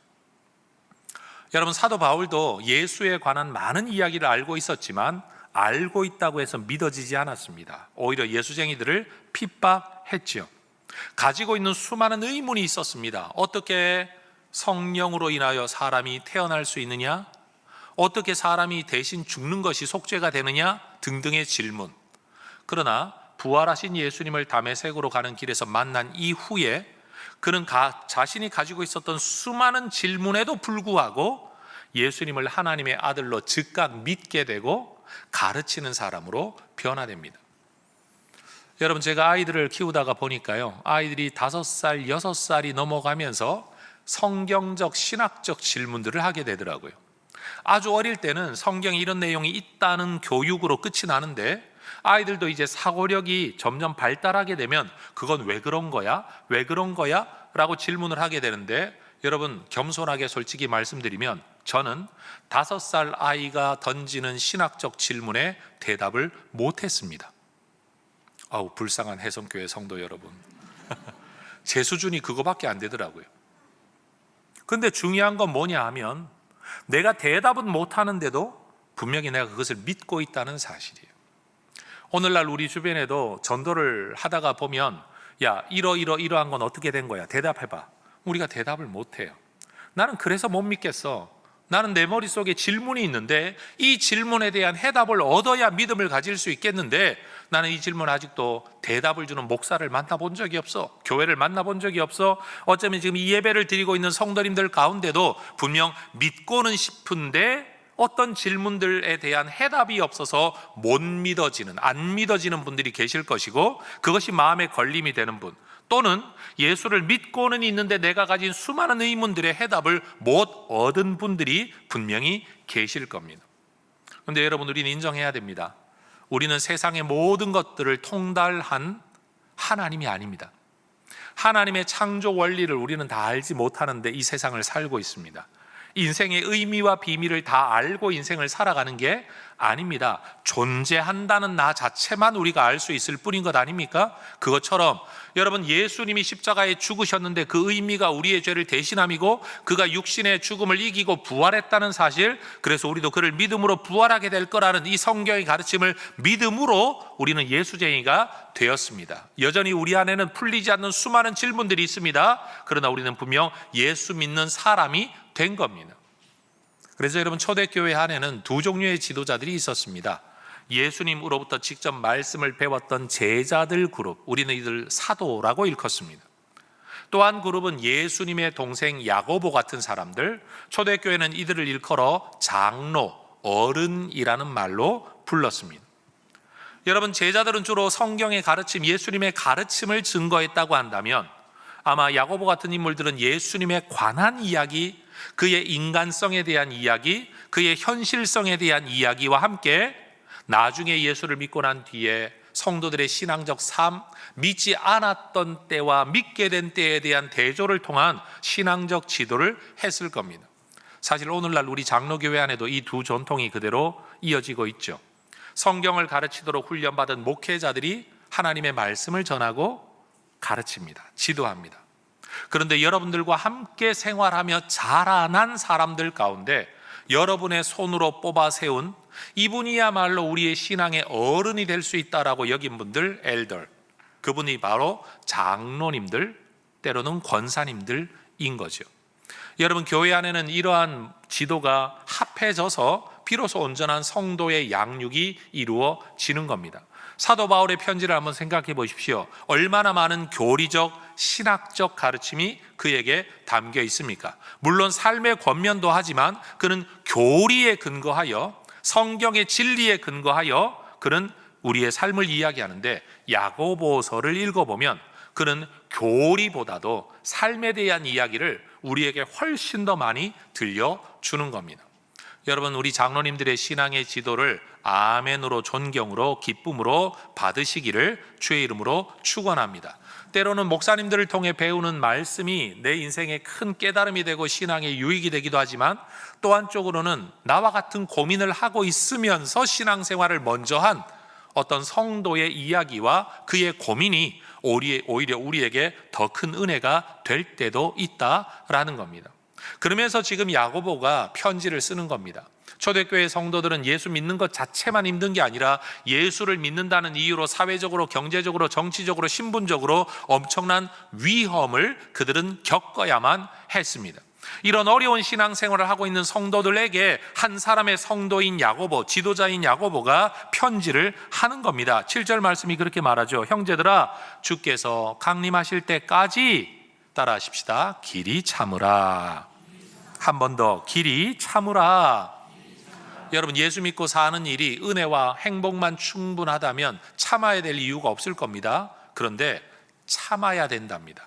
여러분 사도 바울도 예수에 관한 많은 이야기를 알고 있었지만 알고 있다고 해서 믿어지지 않았습니다. 오히려 예수쟁이들을 핍박했지요. 가지고 있는 수많은 의문이 있었습니다. 어떻게 성령으로 인하여 사람이 태어날 수 있느냐? 어떻게 사람이 대신 죽는 것이 속죄가 되느냐? 등등의 질문. 그러나 부활하신 예수님을 다메섹으로 가는 길에서 만난 이후에 그는 자신이 가지고 있었던 수많은 질문에도 불구하고 예수님을 하나님의 아들로 즉각 믿게 되고 가르치는 사람으로 변화됩니다. 여러분 제가 아이들을 키우다가 보니까요, 아이들이 5살, 6살이 넘어가면서 성경적, 신학적 질문들을 하게 되더라고요. 아주 어릴 때는 성경에 이런 내용이 있다는 교육으로 끝이 나는데 아이들도 이제 사고력이 점점 발달하게 되면 그건 왜 그런 거야? 왜 그런 거야? 라고 질문을 하게 되는데 여러분 겸손하게 솔직히 말씀드리면 저는 5살 아이가 던지는 신학적 질문에 대답을 못했습니다. 아우 불쌍한 해성교회 성도 여러분. 제 수준이 그거밖에 안 되더라고요. 근데 중요한 건 뭐냐 하면 내가 대답은 못하는데도 분명히 내가 그것을 믿고 있다는 사실이에요. 오늘날 우리 주변에도 전도를 하다가 보면 야 이러한 건 어떻게 된 거야? 대답해봐. 우리가 대답을 못해요. 나는 그래서 못 믿겠어. 나는 내 머릿속에 질문이 있는데 이 질문에 대한 해답을 얻어야 믿음을 가질 수 있겠는데 나는 이 질문 아직도 대답을 주는 목사를 만나본 적이 없어. 교회를 만나본 적이 없어. 어쩌면 지금 이 예배를 드리고 있는 성도님들 가운데도 분명 믿고는 싶은데 어떤 질문들에 대한 해답이 없어서 못 믿어지는, 안 믿어지는 분들이 계실 것이고, 그것이 마음에 걸림이 되는 분, 또는 예수를 믿고는 있는데 내가 가진 수많은 의문들의 해답을 못 얻은 분들이 분명히 계실 겁니다. 그런데 여러분, 우리는 인정해야 됩니다. 우리는 세상의 모든 것들을 통달한 하나님이 아닙니다. 하나님의 창조 원리를 우리는 다 알지 못하는데 이 세상을 살고 있습니다. 인생의 의미와 비밀을 다 알고 인생을 살아가는 게 아닙니다. 존재한다는 나 자체만 우리가 알 수 있을 뿐인 것 아닙니까? 그것처럼 여러분, 예수님이 십자가에 죽으셨는데 그 의미가 우리의 죄를 대신함이고, 그가 육신의 죽음을 이기고 부활했다는 사실, 그래서 우리도 그를 믿음으로 부활하게 될 거라는 이 성경의 가르침을 믿음으로 우리는 예수쟁이가 되었습니다. 여전히 우리 안에는 풀리지 않는 수많은 질문들이 있습니다. 그러나 우리는 분명 예수 믿는 사람이 된 겁니다. 그래서 여러분, 초대교회 안에는 두 종류의 지도자들이 있었습니다. 예수님으로부터 직접 말씀을 배웠던 제자들 그룹, 우리는 이들 사도라고 일컫습니다. 또 한 그룹은 예수님의 동생 야고보 같은 사람들, 초대교회는 이들을 일컬어 장로, 어른이라는 말로 불렀습니다. 여러분, 제자들은 주로 성경의 가르침, 예수님의 가르침을 증거했다고 한다면, 아마 야고보 같은 인물들은 예수님에 관한 이야기, 그의 인간성에 대한 이야기, 그의 현실성에 대한 이야기와 함께 나중에 예수를 믿고 난 뒤에 성도들의 신앙적 삶, 믿지 않았던 때와 믿게 된 때에 대한 대조를 통한 신앙적 지도를 했을 겁니다. 사실 오늘날 우리 장로교회 안에도 이 두 전통이 그대로 이어지고 있죠. 성경을 가르치도록 훈련받은 목회자들이 하나님의 말씀을 전하고 가르칩니다. 지도합니다. 그런데 여러분들과 함께 생활하며 자라난 사람들 가운데 여러분의 손으로 뽑아 세운 이분이야말로 우리의 신앙의 어른이 될 수 있다라고 여긴 분들, 엘더, 그분이 바로 장로님들, 때로는 권사님들인 거죠. 여러분, 교회 안에는 이러한 지도가 합해져서 비로소 온전한 성도의 양육이 이루어지는 겁니다. 사도 바울의 편지를 한번 생각해 보십시오. 얼마나 많은 교리적, 신학적 가르침이 그에게 담겨 있습니까? 물론 삶의 권면도 하지만 그는 교리에 근거하여, 성경의 진리에 근거하여 그는 우리의 삶을 이야기하는데, 야고보서를 읽어보면 그는 교리보다도 삶에 대한 이야기를 우리에게 훨씬 더 많이 들려주는 겁니다. 여러분, 우리 장로님들의 신앙의 지도를 아멘으로, 존경으로, 기쁨으로 받으시기를 주의 이름으로 축원합니다. 때로는 목사님들을 통해 배우는 말씀이 내 인생에 큰 깨달음이 되고 신앙의 유익이 되기도 하지만, 또 한쪽으로는 나와 같은 고민을 하고 있으면서 신앙생활을 먼저 한 어떤 성도의 이야기와 그의 고민이 오히려 우리에게 더 큰 은혜가 될 때도 있다라는 겁니다. 그러면서 지금 야고보가 편지를 쓰는 겁니다. 초대교회 성도들은 예수 믿는 것 자체만 힘든 게 아니라 예수를 믿는다는 이유로 사회적으로, 경제적으로, 정치적으로, 신분적으로 엄청난 위험을 그들은 겪어야만 했습니다. 이런 어려운 신앙생활을 하고 있는 성도들에게 한 사람의 성도인 야고보, 지도자인 야고보가 편지를 하는 겁니다. 7절 말씀이 그렇게 말하죠. 형제들아, 주께서 강림하실 때까지, 따라하십시다, 길이 참으라. 한 번 더, 길이 참으라. 여러분, 예수 믿고 사는 일이 은혜와 행복만 충분하다면 참아야 될 이유가 없을 겁니다. 그런데 참아야 된답니다.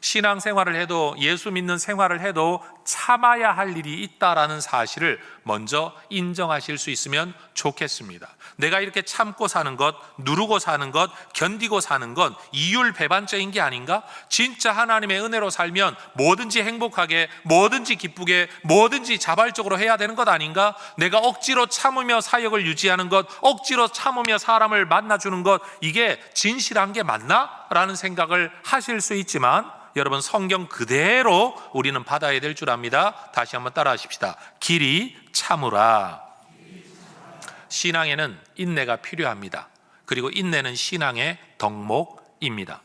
신앙생활을 해도, 예수 믿는 생활을 해도 참아야 할 일이 있다라는 사실을 먼저 인정하실 수 있으면 좋겠습니다. 내가 이렇게 참고 사는 것, 누르고 사는 것, 견디고 사는 것 이율배반적인 게 아닌가? 진짜 하나님의 은혜로 살면 뭐든지 행복하게, 뭐든지 기쁘게, 뭐든지 자발적으로 해야 되는 것 아닌가? 내가 억지로 참으며 사역을 유지하는 것, 억지로 참으며 사람을 만나주는 것, 이게 진실한 게 맞나? 라는 생각을 하실 수 있지만, 여러분, 성경 그대로 우리는 받아야 될 줄 압니다. 다시 한번 따라 하십시다. 길이 참으라. 신앙에는 인내가 필요합니다. 그리고 인내는 신앙의 덕목입니다.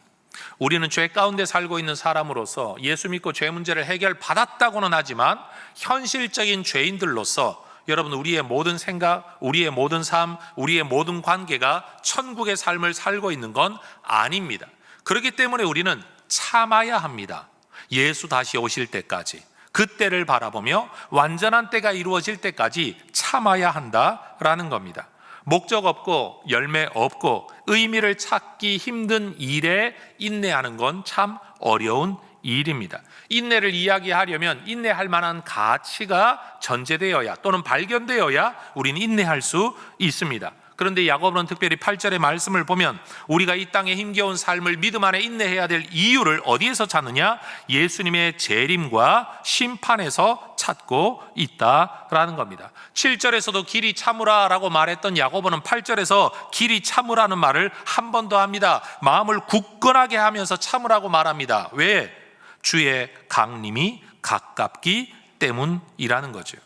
우리는 죄 가운데 살고 있는 사람으로서 예수 믿고 죄 문제를 해결받았다고는 하지만, 현실적인 죄인들로서 여러분, 우리의 모든 생각, 우리의 모든 삶, 우리의 모든 관계가 천국의 삶을 살고 있는 건 아닙니다. 그렇기 때문에 우리는 참아야 합니다. 예수 다시 오실 때까지. 그때를 바라보며 완전한 때가 이루어질 때까지 참아야 한다라는 겁니다. 목적 없고 열매 없고 의미를 찾기 힘든 일에 인내하는 건 참 어려운 일입니다. 인내를 이야기하려면 인내할 만한 가치가 전제되어야 또는 발견되어야 우리는 인내할 수 있습니다. 그런데 야고보는 특별히 8절의 말씀을 보면 우리가 이 땅에 힘겨운 삶을 믿음 안에 인내해야 될 이유를 어디에서 찾느냐? 예수님의 재림과 심판에서 찾고 있다라는 겁니다. 7절에서도 길이 참으라라고 말했던 야고보는 8절에서 길이 참으라는 말을 한 번 더 합니다. 마음을 굳건하게 하면서 참으라고 말합니다. 왜? 주의 강림이 가깝기 때문이라는 거죠.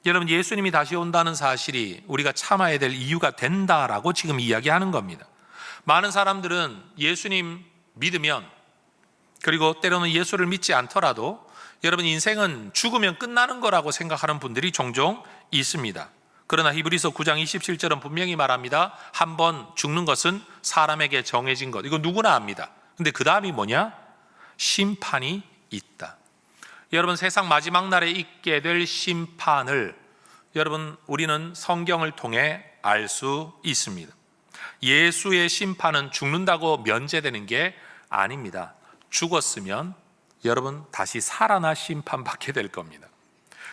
여러분, 예수님이 다시 온다는 사실이 우리가 참아야 될 이유가 된다라고 지금 이야기하는 겁니다. 많은 사람들은 예수님 믿으면, 그리고 때로는 예수를 믿지 않더라도 여러분 인생은 죽으면 끝나는 거라고 생각하는 분들이 종종 있습니다. 그러나 히브리서 9장 27절은 분명히 말합니다. 한번 죽는 것은 사람에게 정해진 것. 이거 누구나 압니다. 근데 그 다음이 뭐냐? 심판이 있다. 여러분, 세상 마지막 날에 있게 될 심판을 여러분 우리는 성경을 통해 알 수 있습니다. 예수의 심판은 죽는다고 면제되는 게 아닙니다. 죽었으면 여러분 다시 살아나 심판받게 될 겁니다.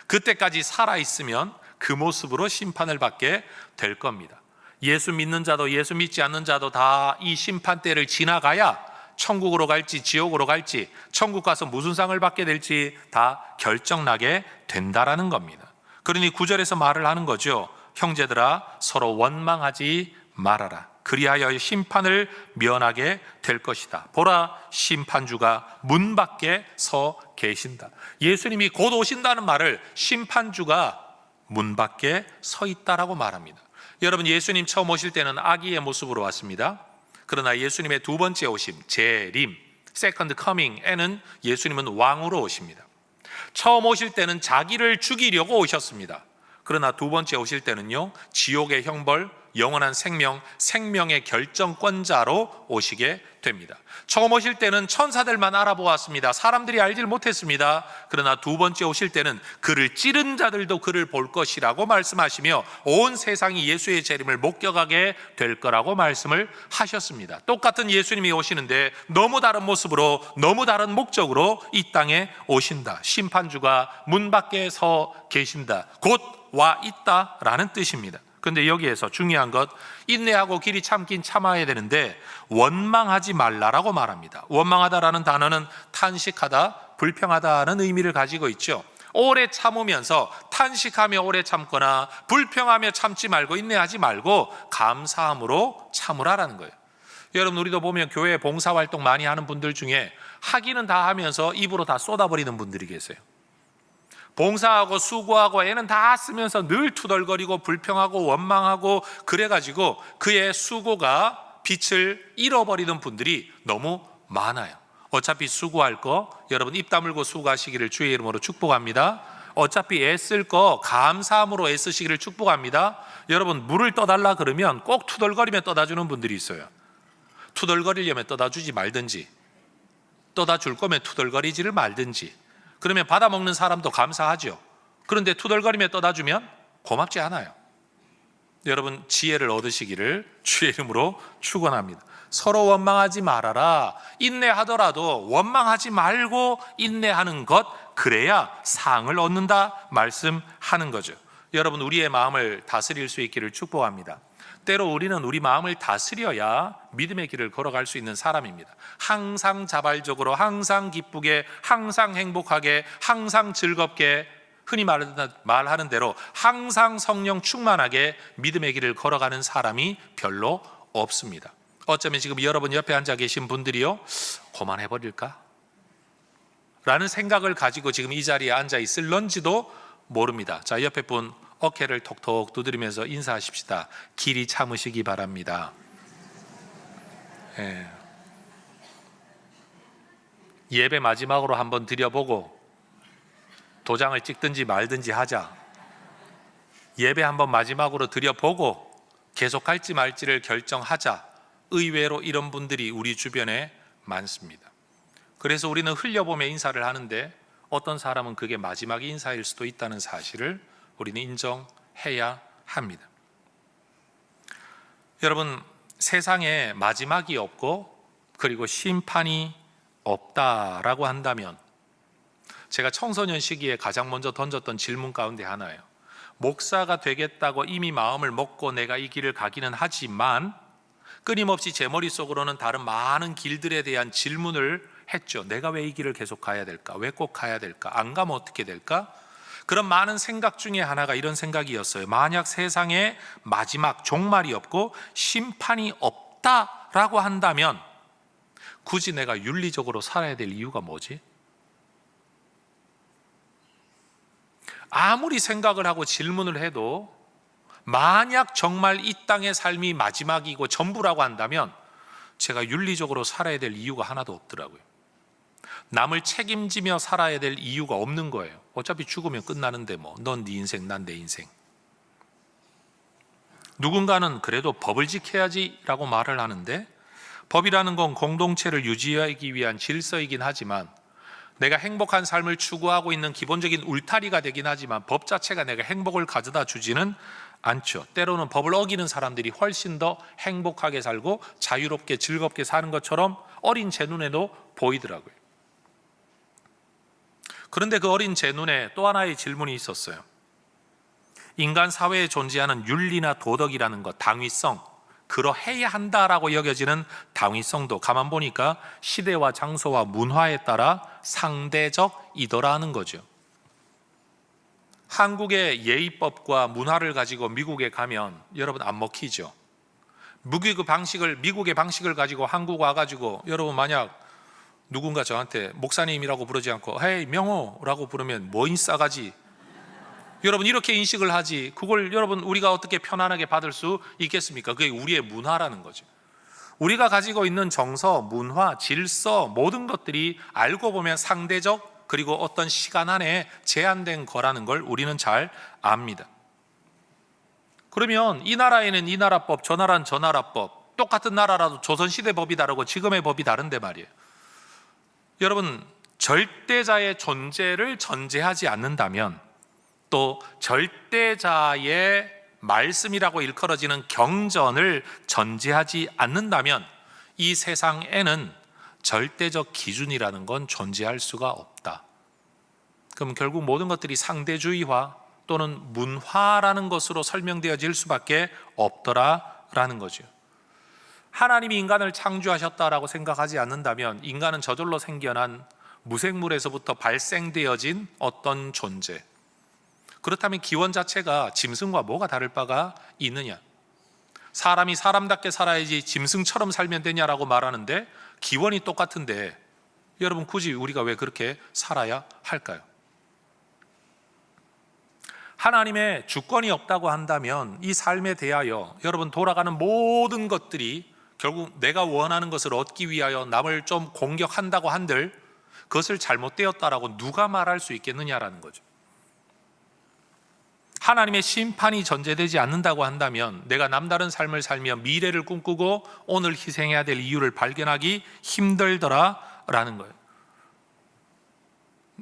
그때까지 살아있으면 그 모습으로 심판을 받게 될 겁니다. 예수 믿는 자도 예수 믿지 않는 자도 다 이 심판 때를 지나가야 천국으로 갈지 지옥으로 갈지, 천국 가서 무슨 상을 받게 될지 다 결정나게 된다라는 겁니다. 그러니 9절에서 말을 하는 거죠. 형제들아, 서로 원망하지 말아라. 그리하여 심판을 면하게 될 것이다. 보라, 심판주가 문 밖에 서 계신다. 예수님이 곧 오신다는 말을 심판주가 문 밖에 서 있다라고 말합니다. 여러분, 예수님 처음 오실 때는 아기의 모습으로 왔습니다. 그러나 예수님의 두 번째 오심, 재림, 세컨드 커밍에는 예수님은 왕으로 오십니다. 처음 오실 때는 자기를 죽이려고 오셨습니다. 그러나 두 번째 오실 때는요, 지옥의 형벌, 영원한 생명, 생명의 결정권자로 오시게 됩니다. 처음 오실 때는 천사들만 알아보았습니다. 사람들이 알질 못했습니다. 그러나 두 번째 오실 때는 그를 찌른 자들도 그를 볼 것이라고 말씀하시며 온 세상이 예수의 재림을 목격하게 될 거라고 말씀을 하셨습니다. 똑같은 예수님이 오시는데 너무 다른 모습으로, 너무 다른 목적으로 이 땅에 오신다. 심판주가 문 밖에 서 계신다. 곧 와 있다라는 뜻입니다. 그런데 여기에서 중요한 것, 인내하고 길이 참긴 참아야 되는데 원망하지 말라라고 말합니다. 원망하다라는 단어는 탄식하다, 불평하다는 의미를 가지고 있죠. 오래 참으면서 탄식하며 오래 참거나 불평하며 참지 말고 인내하지 말고 감사함으로 참으라라는 거예요. 여러분, 우리도 보면 교회 봉사활동 많이 하는 분들 중에 하기는 다 하면서 입으로 다 쏟아버리는 분들이 계세요. 봉사하고 수고하고 애는 다 쓰면서 늘 투덜거리고 불평하고 원망하고 그래가지고 그의 수고가 빛을 잃어버리는 분들이 너무 많아요. 어차피 수고할 거 여러분 입 다물고 수고하시기를 주의 이름으로 축복합니다. 어차피 애쓸 거 감사함으로 애쓰시기를 축복합니다. 여러분, 물을 떠달라 그러면 꼭 투덜거리며 떠다주는 분들이 있어요. 투덜거리려면 떠다주지 말든지, 떠다줄 거면 투덜거리지를 말든지. 그러면 받아먹는 사람도 감사하죠. 그런데 투덜거리며 떠다주면 고맙지 않아요. 여러분, 지혜를 얻으시기를 주의 이름으로 축원합니다. 서로 원망하지 말아라. 인내하더라도 원망하지 말고 인내하는 것, 그래야 상을 얻는다 말씀하는 거죠. 여러분, 우리의 마음을 다스릴 수 있기를 축복합니다. 때로 우리는 우리 마음을 다스려야 믿음의 길을 걸어갈 수 있는 사람입니다. 항상 자발적으로, 항상 기쁘게, 항상 행복하게, 항상 즐겁게, 흔히 말하는 대로 항상 성령 충만하게 믿음의 길을 걸어가는 사람이 별로 없습니다. 어쩌면 지금 여러분 옆에 앉아 계신 분들이요, 그만해버릴까? 라는 생각을 가지고 지금 이 자리에 앉아 있을런지도 모릅니다. 자, 옆에 분 어깨를 톡톡 두드리면서 인사하십시다. 길이 참으시기 바랍니다. 예배 마지막으로 한번 드려보고 도장을 찍든지 말든지 하자. 예배 한번 마지막으로 드려보고 계속할지 말지를 결정하자. 의외로 이런 분들이 우리 주변에 많습니다. 그래서 우리는 흘려보며 인사를 하는데 어떤 사람은 그게 마지막 인사일 수도 있다는 사실을 우리는 인정해야 합니다. 여러분, 세상에 마지막이 없고 그리고 심판이 없다라고 한다면, 제가 청소년 시기에 가장 먼저 던졌던 질문 가운데 하나예요. 목사가 되겠다고 이미 마음을 먹고 내가 이 길을 가기는 하지만 끊임없이 제 머릿속으로는 다른 많은 길들에 대한 질문을 했죠. 내가 왜 이 길을 계속 가야 될까? 왜 꼭 가야 될까? 안 가면 어떻게 될까? 그런 많은 생각 중에 하나가 이런 생각이었어요. 만약 세상에 마지막 종말이 없고 심판이 없다라고 한다면 굳이 내가 윤리적으로 살아야 될 이유가 뭐지? 아무리 생각을 하고 질문을 해도 만약 정말 이 땅의 삶이 마지막이고 전부라고 한다면 제가 윤리적으로 살아야 될 이유가 하나도 없더라고요. 남을 책임지며 살아야 될 이유가 없는 거예요. 어차피 죽으면 끝나는데 넌 네 인생, 난 내 인생. 누군가는 그래도 법을 지켜야지 라고 말을 하는데, 법이라는 건 공동체를 유지하기 위한 질서이긴 하지만 내가 행복한 삶을 추구하고 있는 기본적인 울타리가 되긴 하지만 법 자체가 내가 행복을 가져다 주지는 않죠. 때로는 법을 어기는 사람들이 훨씬 더 행복하게 살고 자유롭게 즐겁게 사는 것처럼 어린 제 눈에도 보이더라고요. 그런데 그 어린 제 눈에 또 하나의 질문이 있었어요. 인간 사회에 존재하는 윤리나 도덕이라는 것, 당위성, 그러해야 한다라고 여겨지는 당위성도 가만 보니까 시대와 장소와 문화에 따라 상대적이더라는 거죠. 한국의 예의법과 문화를 가지고 미국에 가면 여러분 안 먹히죠. 미국의 방식을 가지고 한국 와가지고 여러분 만약 누군가 저한테 목사님이라고 부르지 않고 헤이 명호라고 부르면 뭐인 싸가지, 여러분 이렇게 인식을 하지, 그걸 여러분 우리가 어떻게 편안하게 받을 수 있겠습니까? 그게 우리의 문화라는 거죠. 우리가 가지고 있는 정서, 문화, 질서, 모든 것들이 알고 보면 상대적, 그리고 어떤 시간 안에 제한된 거라는 걸 우리는 잘 압니다. 그러면 이 나라에는 이 나라법, 저 나라는 저 나라법, 똑같은 나라라도 조선시대 법이 다르고 지금의 법이 다른데 말이에요. 여러분, 절대자의 존재를 전제하지 않는다면, 또 절대자의 말씀이라고 일컬어지는 경전을 전제하지 않는다면 이 세상에는 절대적 기준이라는 건 존재할 수가 없다. 그럼 결국 모든 것들이 상대주의화 또는 문화라는 것으로 설명되어질 수밖에 없더라라는 거죠. 하나님이 인간을 창조하셨다라고 생각하지 않는다면 인간은 저절로 생겨난 무생물에서부터 발생되어진 어떤 존재, 그렇다면 기원 자체가 짐승과 뭐가 다를 바가 있느냐? 사람이 사람답게 살아야지 짐승처럼 살면 되냐라고 말하는데 기원이 똑같은데 여러분 굳이 우리가 왜 그렇게 살아야 할까요? 하나님의 주권이 없다고 한다면 이 삶에 대하여 여러분 돌아가는 모든 것들이 결국 내가 원하는 것을 얻기 위하여 남을 좀 공격한다고 한들 그것을 잘못되었다라고 누가 말할 수 있겠느냐라는 거죠. 하나님의 심판이 전제되지 않는다고 한다면 내가 남다른 삶을 살며 미래를 꿈꾸고 오늘 희생해야 될 이유를 발견하기 힘들더라라는 거예요.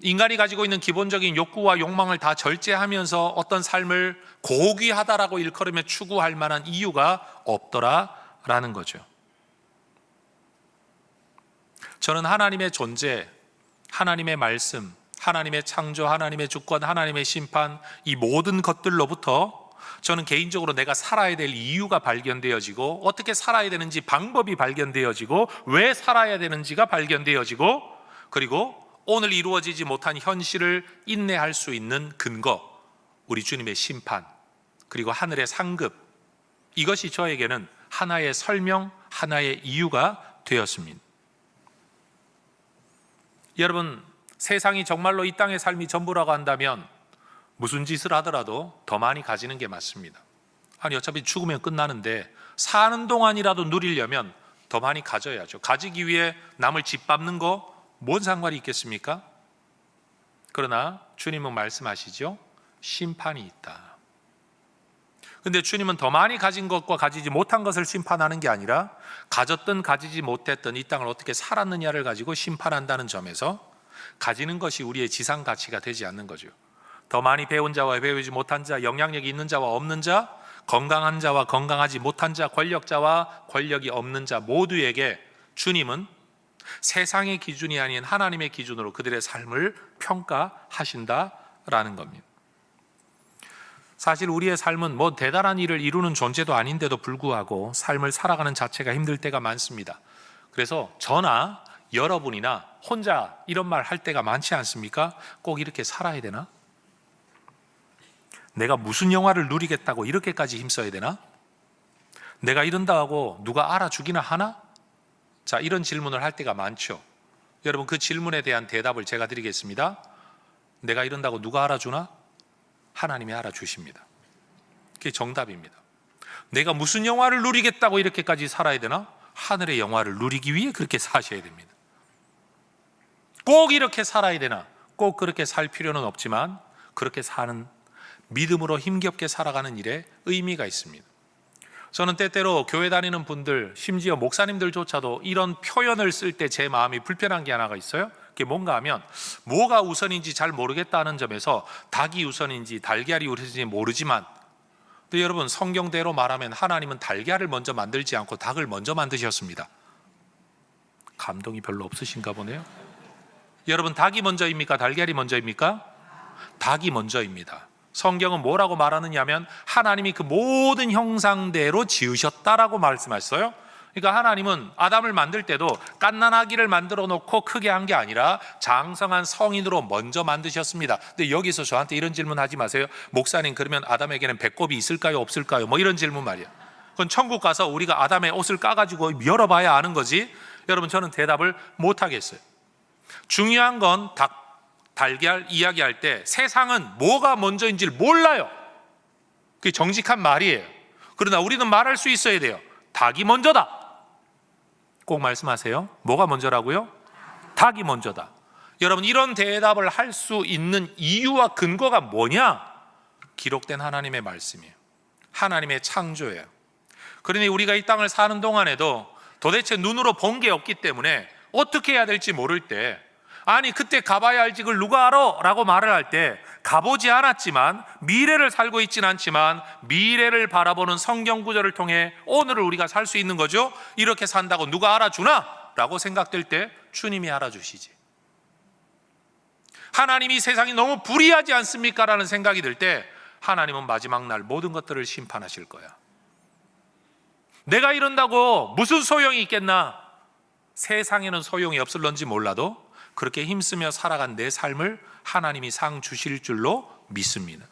인간이 가지고 있는 기본적인 욕구와 욕망을 다 절제하면서 어떤 삶을 고귀하다라고 일컬으며 추구할 만한 이유가 없더라라는 거죠. 저는 하나님의 존재, 하나님의 말씀, 하나님의 창조, 하나님의 주권, 하나님의 심판, 이 모든 것들로부터 저는 개인적으로 내가 살아야 될 이유가 발견되어지고 어떻게 살아야 되는지 방법이 발견되어지고 왜 살아야 되는지가 발견되어지고 그리고 오늘 이루어지지 못한 현실을 인내할 수 있는 근거, 우리 주님의 심판, 그리고 하늘의 상급, 이것이 저에게는 하나의 설명, 하나의 이유가 되었습니다. 여러분, 세상이 정말로 이 땅의 삶이 전부라고 한다면 무슨 짓을 하더라도 더 많이 가지는 게 맞습니다. 아니 어차피 죽으면 끝나는데 사는 동안이라도 누리려면 더 많이 가져야죠. 가지기 위해 남을 짓밟는 거 뭔 상관이 있겠습니까? 그러나 주님은 말씀하시죠. 심판이 있다. 근데 주님은 더 많이 가진 것과 가지지 못한 것을 심판하는 게 아니라 가졌든 가지지 못했든 이 땅을 어떻게 살았느냐를 가지고 심판한다는 점에서 가지는 것이 우리의 지상 가치가 되지 않는 거죠. 더 많이 배운 자와 배우지 못한 자, 영향력이 있는 자와 없는 자, 건강한 자와 건강하지 못한 자, 권력자와 권력이 없는 자 모두에게 주님은 세상의 기준이 아닌 하나님의 기준으로 그들의 삶을 평가하신다라는 겁니다. 사실 우리의 삶은 뭐 대단한 일을 이루는 존재도 아닌데도 불구하고 삶을 살아가는 자체가 힘들 때가 많습니다. 그래서 저나 여러분이나 혼자 이런 말 할 때가 많지 않습니까? 꼭 이렇게 살아야 되나? 내가 무슨 영화를 누리겠다고 이렇게까지 힘써야 되나? 내가 이런다 하고 누가 알아주기나 하나? 자, 이런 질문을 할 때가 많죠. 여러분, 그 질문에 대한 대답을 제가 드리겠습니다. 내가 이런다고 누가 알아주나? 하나님이 알아주십니다. 그게 정답입니다. 내가 무슨 영화를 누리겠다고 이렇게까지 살아야 되나? 하늘의 영화를 누리기 위해 그렇게 사셔야 됩니다. 꼭 이렇게 살아야 되나? 꼭 그렇게 살 필요는 없지만 그렇게 사는, 믿음으로 힘겹게 살아가는 일에 의미가 있습니다. 저는 때때로 교회 다니는 분들, 심지어 목사님들조차도 이런 표현을 쓸 때 제 마음이 불편한 게 하나가 있어요. 그게 뭔가 하면 뭐가 우선인지 잘 모르겠다는 점에서 닭이 우선인지 달걀이 우선인지 모르지만, 근데 여러분, 성경대로 말하면 하나님은 달걀을 먼저 만들지 않고 닭을 먼저 만드셨습니다. 감동이 별로 없으신가 보네요. 여러분, 닭이 먼저입니까? 달걀이 먼저입니까? 닭이 먼저입니다. 성경은 뭐라고 말하느냐 하면 하나님이 그 모든 형상대로 지으셨다라고 말씀하셨어요. 그러니까 하나님은 아담을 만들 때도 갓난아기를 만들어 놓고 크게 한 게 아니라 장성한 성인으로 먼저 만드셨습니다. 근데 여기서 저한테 이런 질문 하지 마세요. 목사님, 그러면 아담에게는 배꼽이 있을까요? 없을까요? 뭐 이런 질문 말이야. 그건 천국 가서 우리가 아담의 옷을 까가지고 열어봐야 아는 거지. 여러분, 저는 대답을 못 하겠어요. 중요한 건 달걀 이야기할 때 세상은 뭐가 먼저인지를 몰라요. 그게 정직한 말이에요. 그러나 우리는 말할 수 있어야 돼요. 닭이 먼저다. 꼭 말씀하세요. 뭐가 먼저라고요? 닭이 먼저다. 여러분, 이런 대답을 할 수 있는 이유와 근거가 뭐냐? 기록된 하나님의 말씀이에요. 하나님의 창조예요. 그러니 우리가 이 땅을 사는 동안에도 도대체 눈으로 본 게 없기 때문에 어떻게 해야 될지 모를 때, 아니 그때 가봐야 알지 그걸 누가 알아? 라고 말을 할 때 가보지 않았지만, 미래를 살고 있지는 않지만 미래를 바라보는 성경 구절을 통해 오늘을 우리가 살 수 있는 거죠. 이렇게 산다고 누가 알아주나? 라고 생각될 때 주님이 알아주시지. 하나님이 세상이 너무 불의하지 않습니까? 라는 생각이 들 때 하나님은 마지막 날 모든 것들을 심판하실 거야. 내가 이런다고 무슨 소용이 있겠나? 세상에는 소용이 없을런지 몰라도 그렇게 힘쓰며 살아간 내 삶을 하나님이 상 주실 줄로 믿습니다.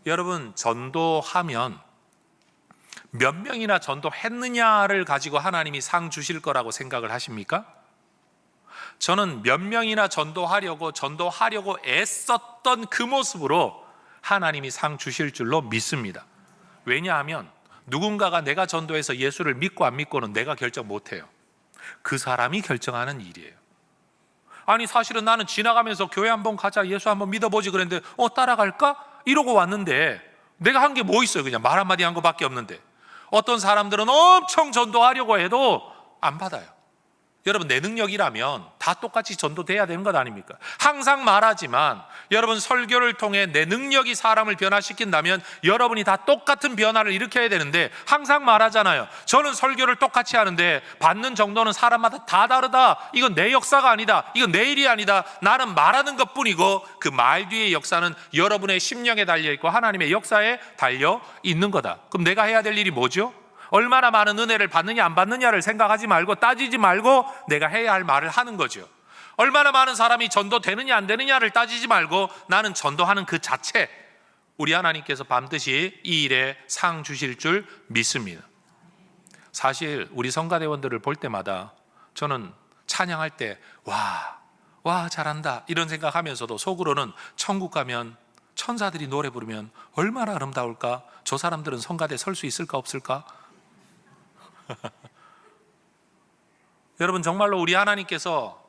여러분, 전도하면 몇 명이나 전도했느냐를 가지고 하나님이 상 주실 거라고 생각을 하십니까? 저는 몇 명이나 전도하려고 애썼던 그 모습으로 하나님이 상 주실 줄로 믿습니다. 왜냐하면 누군가가 내가 전도해서 예수를 믿고 안 믿고는 내가 결정 못해요. 그 사람이 결정하는 일이에요. 아니 사실은 나는 지나가면서 교회 한번 가자, 예수 한번 믿어보지 그랬는데 따라갈까? 이러고 왔는데 내가 한 게 뭐 있어요? 그냥 말 한마디 한 거밖에 없는데. 어떤 사람들은 엄청 전도하려고 해도 안 받아요. 여러분, 내 능력이라면 다 똑같이 전도돼야 되는 것 아닙니까? 항상 말하지만 여러분, 설교를 통해 내 능력이 사람을 변화시킨다면 여러분이 다 똑같은 변화를 일으켜야 되는데 항상 말하잖아요. 저는 설교를 똑같이 하는데 받는 정도는 사람마다 다 다르다. 이건 내 역사가 아니다. 이건 내 일이 아니다. 나는 말하는 것뿐이고 그 말 뒤의 역사는 여러분의 심령에 달려있고 하나님의 역사에 달려 있는 거다. 그럼 내가 해야 될 일이 뭐죠? 얼마나 많은 은혜를 받느냐 안 받느냐를 생각하지 말고 따지지 말고 내가 해야 할 말을 하는 거죠. 얼마나 많은 사람이 전도되느냐 안 되느냐를 따지지 말고 나는 전도하는 그 자체, 우리 하나님께서 반드시 이 일에 상 주실 줄 믿습니다. 사실 우리 성가대원들을 볼 때마다 저는 찬양할 때 와 잘한다 이런 생각하면서도 속으로는 천국 가면 천사들이 노래 부르면 얼마나 아름다울까? 저 사람들은 성가대 설 수 있을까 없을까? 여러분, 정말로 우리 하나님께서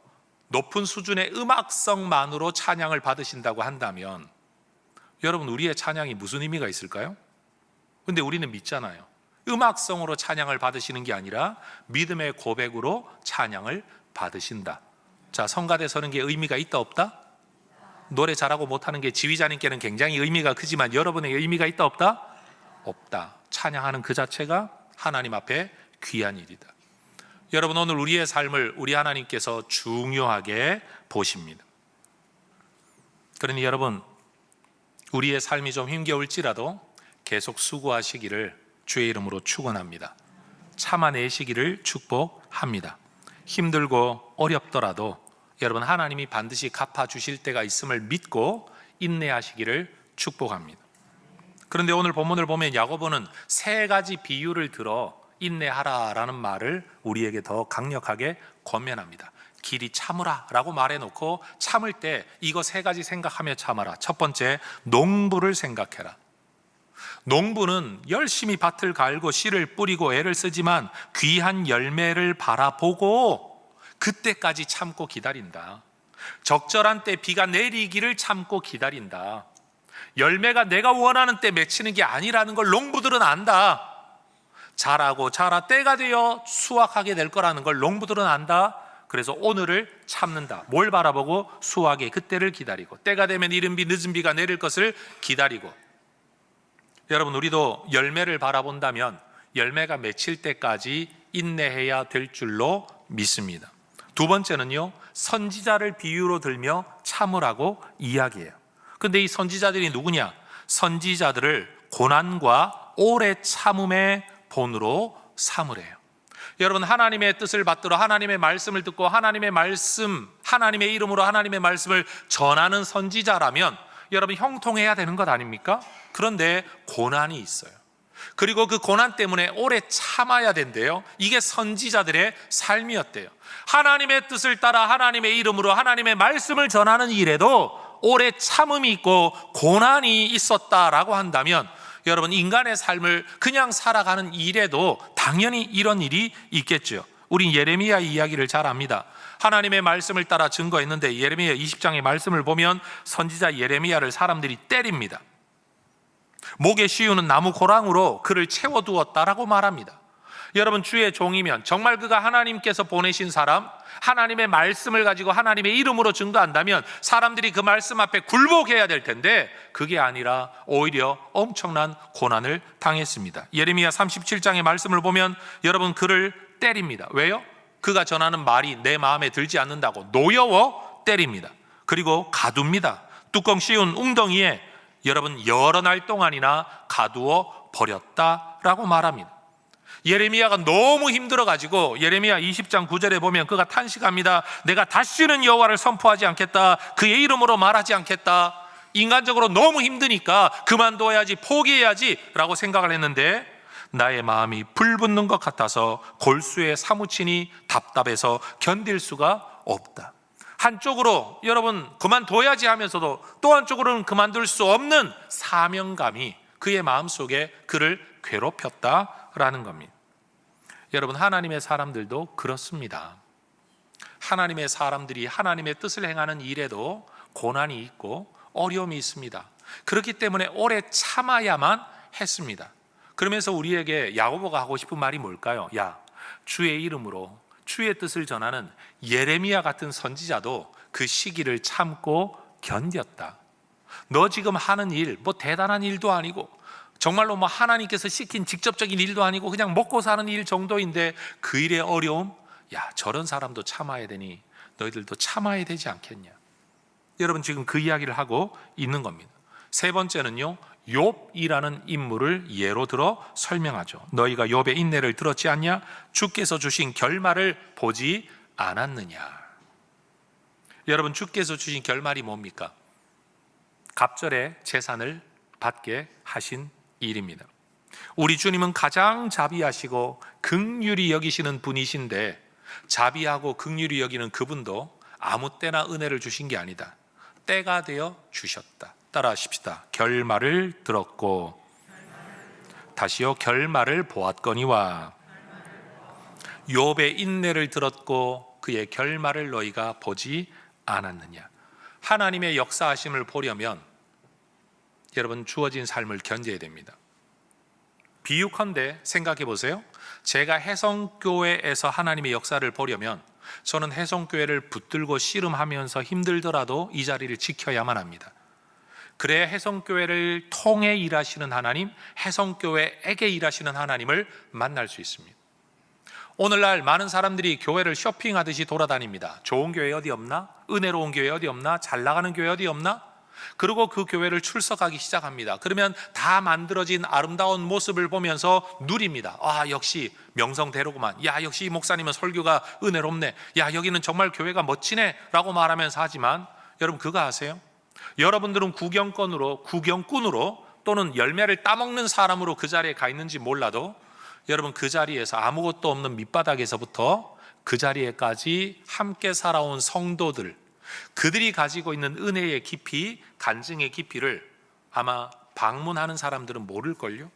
높은 수준의 음악성만으로 찬양을 받으신다고 한다면 여러분, 우리의 찬양이 무슨 의미가 있을까요? 근데 우리는 믿잖아요. 음악성으로 찬양을 받으시는 게 아니라 믿음의 고백으로 찬양을 받으신다. 자, 성가대 서는 게 의미가 있다 없다? 노래 잘하고 못하는 게 지휘자님께는 굉장히 의미가 크지만 여러분에게 의미가 있다 없다? 없다. 찬양하는 그 자체가 하나님 앞에 귀한 일이다. 여러분, 오늘 우리의 삶을 우리 하나님께서 중요하게 보십니다. 그러니 여러분, 우리의 삶이 좀 힘겨울지라도 계속 수고하시기를 주의 이름으로 축원합니다. 참아내시기를 축복합니다. 힘들고 어렵더라도 여러분, 하나님이 반드시 갚아주실 때가 있음을 믿고 인내하시기를 축복합니다. 그런데 오늘 본문을 보면 야고보는 세 가지 비유를 들어 인내하라라는 말을 우리에게 더 강력하게 권면합니다. 길이 참으라 라고 말해놓고 참을 때 이거 세 가지 생각하며 참아라. 첫 번째, 농부를 생각해라. 농부는 열심히 밭을 갈고 씨를 뿌리고 애를 쓰지만 귀한 열매를 바라보고 그때까지 참고 기다린다. 적절한 때 비가 내리기를 참고 기다린다. 열매가 내가 원하는 때 맺히는 게 아니라는 걸 농부들은 안다. 자라고 자라 때가 되어 수확하게 될 거라는 걸 농부들은 안다. 그래서 오늘을 참는다. 뭘 바라보고? 수확의 그때를 기다리고, 때가 되면 이른 비 늦은 비가 내릴 것을 기다리고. 여러분, 우리도 열매를 바라본다면 열매가 맺힐 때까지 인내해야 될 줄로 믿습니다. 두 번째는요, 선지자를 비유로 들며 참으라고 이야기해요. 근데 이 선지자들이 누구냐? 선지자들을 고난과 오래 참음의 본으로 삼으래요. 여러분, 하나님의 뜻을 받들어 하나님의 말씀을 듣고 하나님의 말씀, 하나님의 이름으로 하나님의 말씀을 전하는 선지자라면 여러분, 형통해야 되는 것 아닙니까? 그런데 고난이 있어요. 그리고 그 고난 때문에 오래 참아야 된대요. 이게 선지자들의 삶이었대요. 하나님의 뜻을 따라 하나님의 이름으로 하나님의 말씀을 전하는 일에도 오래 참음이 있고 고난이 있었다라고 한다면 여러분, 인간의 삶을 그냥 살아가는 일에도 당연히 이런 일이 있겠죠. 우린 예레미야 이야기를 잘 압니다. 하나님의 말씀을 따라 증거했는데 예레미야 20장의 말씀을 보면 선지자 예레미야를 사람들이 때립니다. 목에 씌우는 나무 고랑으로 그를 채워두었다라고 말합니다. 여러분, 주의 종이면 정말 그가 하나님께서 보내신 사람, 하나님의 말씀을 가지고 하나님의 이름으로 증거한다면 사람들이 그 말씀 앞에 굴복해야 될 텐데 그게 아니라 오히려 엄청난 고난을 당했습니다. 예레미야 37장의 말씀을 보면 여러분, 그를 때립니다. 왜요? 그가 전하는 말이 내 마음에 들지 않는다고 노여워 때립니다. 그리고 가둡니다. 뚜껑 씌운 웅덩이에 여러분, 여러 날 동안이나 가두어 버렸다라고 말합니다. 예레미야가 너무 힘들어가지고 예레미야 20장 9절에 보면 그가 탄식합니다. 내가 다시는 여호와를 선포하지 않겠다. 그의 이름으로 말하지 않겠다. 인간적으로 너무 힘드니까 그만둬야지, 포기해야지 라고 생각을 했는데 나의 마음이 불붙는 것 같아서 골수에 사무치니 답답해서 견딜 수가 없다. 한쪽으로 여러분 그만둬야지 하면서도 또 한쪽으로는 그만둘 수 없는 사명감이 그의 마음속에 그를 괴롭혔다라는 겁니다. 여러분, 하나님의 사람들도 그렇습니다. 하나님의 사람들이 하나님의 뜻을 행하는 일에도 고난이 있고 어려움이 있습니다. 그렇기 때문에 오래 참아야만 했습니다. 그러면서 우리에게 야고보가 하고 싶은 말이 뭘까요? 야, 주의 이름으로 주의 뜻을 전하는 예레미야 같은 선지자도 그 시기를 참고 견뎠다. 너 지금 하는 일 뭐 대단한 일도 아니고 정말로 뭐 하나님께서 시킨 직접적인 일도 아니고 그냥 먹고 사는 일 정도인데 그 일의 어려움, 야, 저런 사람도 참아야 되니 너희들도 참아야 되지 않겠냐. 여러분, 지금 그 이야기를 하고 있는 겁니다. 세 번째는요, 욥이라는 인물을 예로 들어 설명하죠. 너희가 욥의 인내를 들었지 않냐? 주께서 주신 결말을 보지 않았느냐? 여러분, 주께서 주신 결말이 뭡니까? 갑절의 재산을 받게 하신 일입니다. 우리 주님은 가장 자비하시고 긍휼히 여기시는 분이신데 자비하고 긍휼히 여기는 그분도 아무 때나 은혜를 주신 게 아니다. 때가 되어 주셨다. 따라 하십시다. 결말을 들었고 다시요, 결말을 보았거니와. 욥의 인내를 들었고 그의 결말을 너희가 보지 않았느냐. 하나님의 역사하심을 보려면 여러분, 주어진 삶을 견뎌야 됩니다. 비유컨대 생각해 보세요. 제가 해성교회에서 하나님의 역사를 보려면 저는 해성교회를 붙들고 씨름하면서 힘들더라도 이 자리를 지켜야만 합니다. 그래야 해성교회를 통해 일하시는 하나님, 해성교회에게 일하시는 하나님을 만날 수 있습니다. 오늘날 많은 사람들이 교회를 쇼핑하듯이 돌아다닙니다. 좋은 교회 어디 없나? 은혜로운 교회 어디 없나? 잘 나가는 교회 어디 없나? 그리고 그 교회를 출석하기 시작합니다. 그러면 다 만들어진 아름다운 모습을 보면서 누립니다. 아, 역시 명성대로구만. 야, 역시 이 목사님은 설교가 은혜롭네. 야, 여기는 정말 교회가 멋지네 라고 말하면서 하지만 여러분 그거 아세요? 여러분들은 구경꾼으로 또는 열매를 따먹는 사람으로 그 자리에 가 있는지 몰라도 여러분 그 자리에서 아무것도 없는 밑바닥에서부터 그 자리에까지 함께 살아온 성도들, 그들이 가지고 있는 은혜의 깊이, 간증의 깊이를 아마 방문하는 사람들은 모를걸요.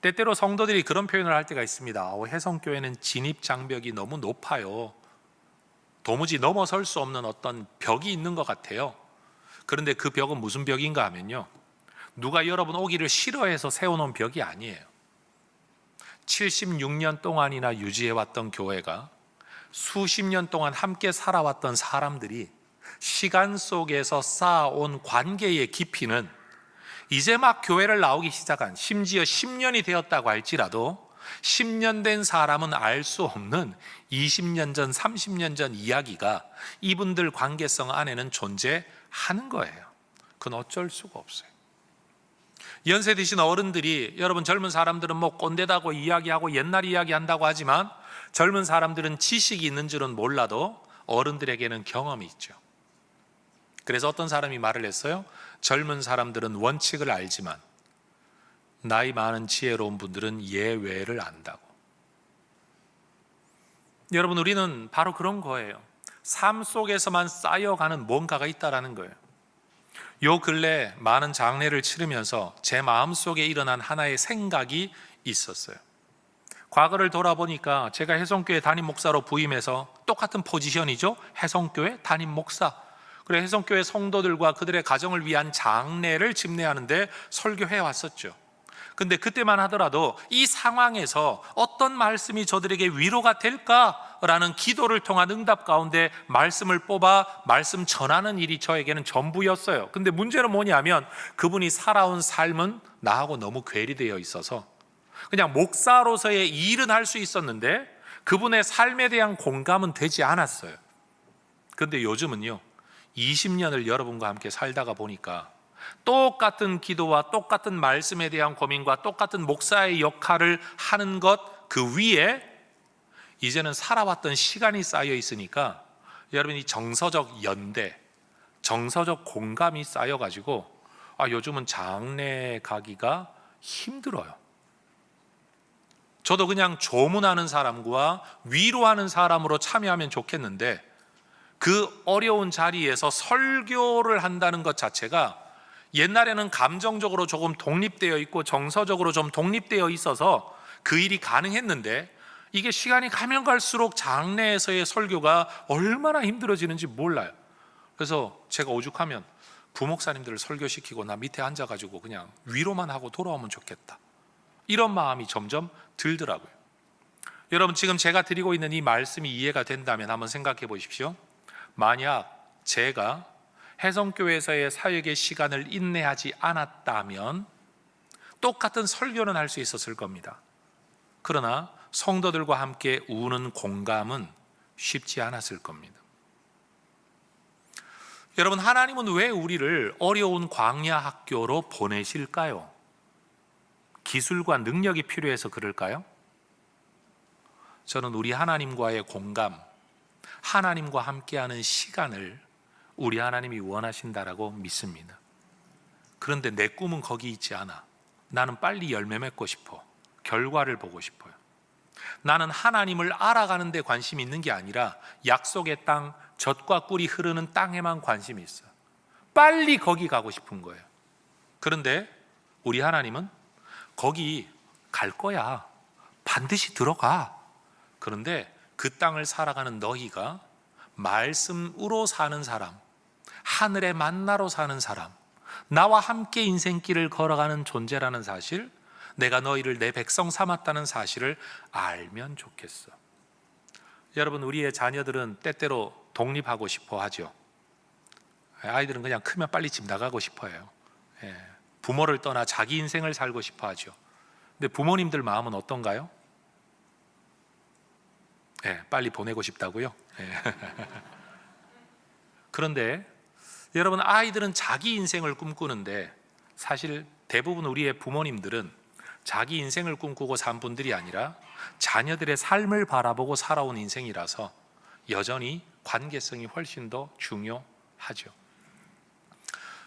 때때로 성도들이 그런 표현을 할 때가 있습니다. 해성교회는 진입장벽이 너무 높아요. 도무지 넘어설 수 없는 어떤 벽이 있는 것 같아요. 그런데 그 벽은 무슨 벽인가 하면요, 누가 여러분 오기를 싫어해서 세워놓은 벽이 아니에요. 76년 동안이나 유지해왔던 교회가 수십 년 동안 함께 살아왔던 사람들이 시간 속에서 쌓아온 관계의 깊이는 이제 막 교회를 나오기 시작한, 심지어 10년이 되었다고 할지라도 10년 된 사람은 알 수 없는 20년 전, 30년 전 이야기가 이분들 관계성 안에는 존재하는 거예요. 그건 어쩔 수가 없어요. 연세 드신 어른들이, 여러분 젊은 사람들은 뭐 꼰대다고 이야기하고 옛날 이야기 한다고 하지만 젊은 사람들은 지식이 있는 줄은 몰라도 어른들에게는 경험이 있죠. 그래서 어떤 사람이 말을 했어요. 젊은 사람들은 원칙을 알지만 나이 많은 지혜로운 분들은 예외를 안다고. 여러분, 우리는 바로 그런 거예요. 삶 속에서만 쌓여가는 뭔가가 있다라는 거예요. 요 근래 많은 장례를 치르면서 제 마음속에 일어난 하나의 생각이 있었어요. 과거를 돌아보니까 제가 해성교회 담임 목사로 부임해서 똑같은 포지션이죠. 해성교회 담임 목사. 그래, 해성교회 성도들과 그들의 가정을 위한 장례를 집례하는데 설교해 왔었죠. 근데 그때만 하더라도 이 상황에서 어떤 말씀이 저들에게 위로가 될까라는 기도를 통한 응답 가운데 말씀을 뽑아 말씀 전하는 일이 저에게는 전부였어요. 근데 문제는 뭐냐면 그분이 살아온 삶은 나하고 너무 괴리되어 있어서 그냥 목사로서의 일은 할 수 있었는데 그분의 삶에 대한 공감은 되지 않았어요. 근데 요즘은요, 20년을 여러분과 함께 살다가 보니까 똑같은 기도와 똑같은 말씀에 대한 고민과 똑같은 목사의 역할을 하는 것 그 위에 이제는 살아왔던 시간이 쌓여 있으니까 여러분이 정서적 연대, 정서적 공감이 쌓여가지고 요즘은 장례 가기가 힘들어요. 저도 그냥 조문하는 사람과 위로하는 사람으로 참여하면 좋겠는데 그 어려운 자리에서 설교를 한다는 것 자체가 옛날에는 감정적으로 조금 독립되어 있고 정서적으로 좀 독립되어 있어서 그 일이 가능했는데 이게 시간이 가면 갈수록 장례에서의 설교가 얼마나 힘들어지는지 몰라요. 그래서 제가 오죽하면 부목사님들을 설교시키고 나 밑에 앉아가지고 그냥 위로만 하고 돌아오면 좋겠다, 이런 마음이 점점 들더라고요. 여러분, 지금 제가 드리고 있는 이 말씀이 이해가 된다면 한번 생각해 보십시오. 만약 제가 해성교회에서의 사역의 시간을 인내하지 않았다면 똑같은 설교는 할 수 있었을 겁니다. 그러나 성도들과 함께 우는 공감은 쉽지 않았을 겁니다. 여러분, 하나님은 왜 우리를 어려운 광야 학교로 보내실까요? 기술과 능력이 필요해서 그럴까요? 저는 우리 하나님과의 공감, 하나님과 함께하는 시간을 우리 하나님이 원하신다라고 믿습니다. 그런데 내 꿈은 거기 있지 않아. 나는 빨리 열매 맺고 싶어. 결과를 보고 싶어요. 나는 하나님을 알아가는 데 관심이 있는 게 아니라 약속의 땅, 젖과 꿀이 흐르는 땅에만 관심이 있어요. 빨리 거기 가고 싶은 거예요. 그런데 우리 하나님은 거기 갈 거야. 반드시 들어가. 그런데 그 땅을 살아가는 너희가 말씀으로 사는 사람, 하늘의 만나로 사는 사람, 나와 함께 인생길을 걸어가는 존재라는 사실, 내가 너희를 내 백성 삼았다는 사실을 알면 좋겠어. 여러분, 우리의 자녀들은 때때로 독립하고 싶어 하죠. 아이들은 그냥 크면 빨리 집 나가고 싶어 해요. 부모를 떠나 자기 인생을 살고 싶어 하죠. 근데 부모님들 마음은 어떤가요? 빨리 보내고 싶다고요? 그런데 여러분, 아이들은 자기 인생을 꿈꾸는데 사실 대부분 우리의 부모님들은 자기 인생을 꿈꾸고 산 분들이 아니라 자녀들의 삶을 바라보고 살아온 인생이라서 여전히 관계성이 훨씬 더 중요하죠.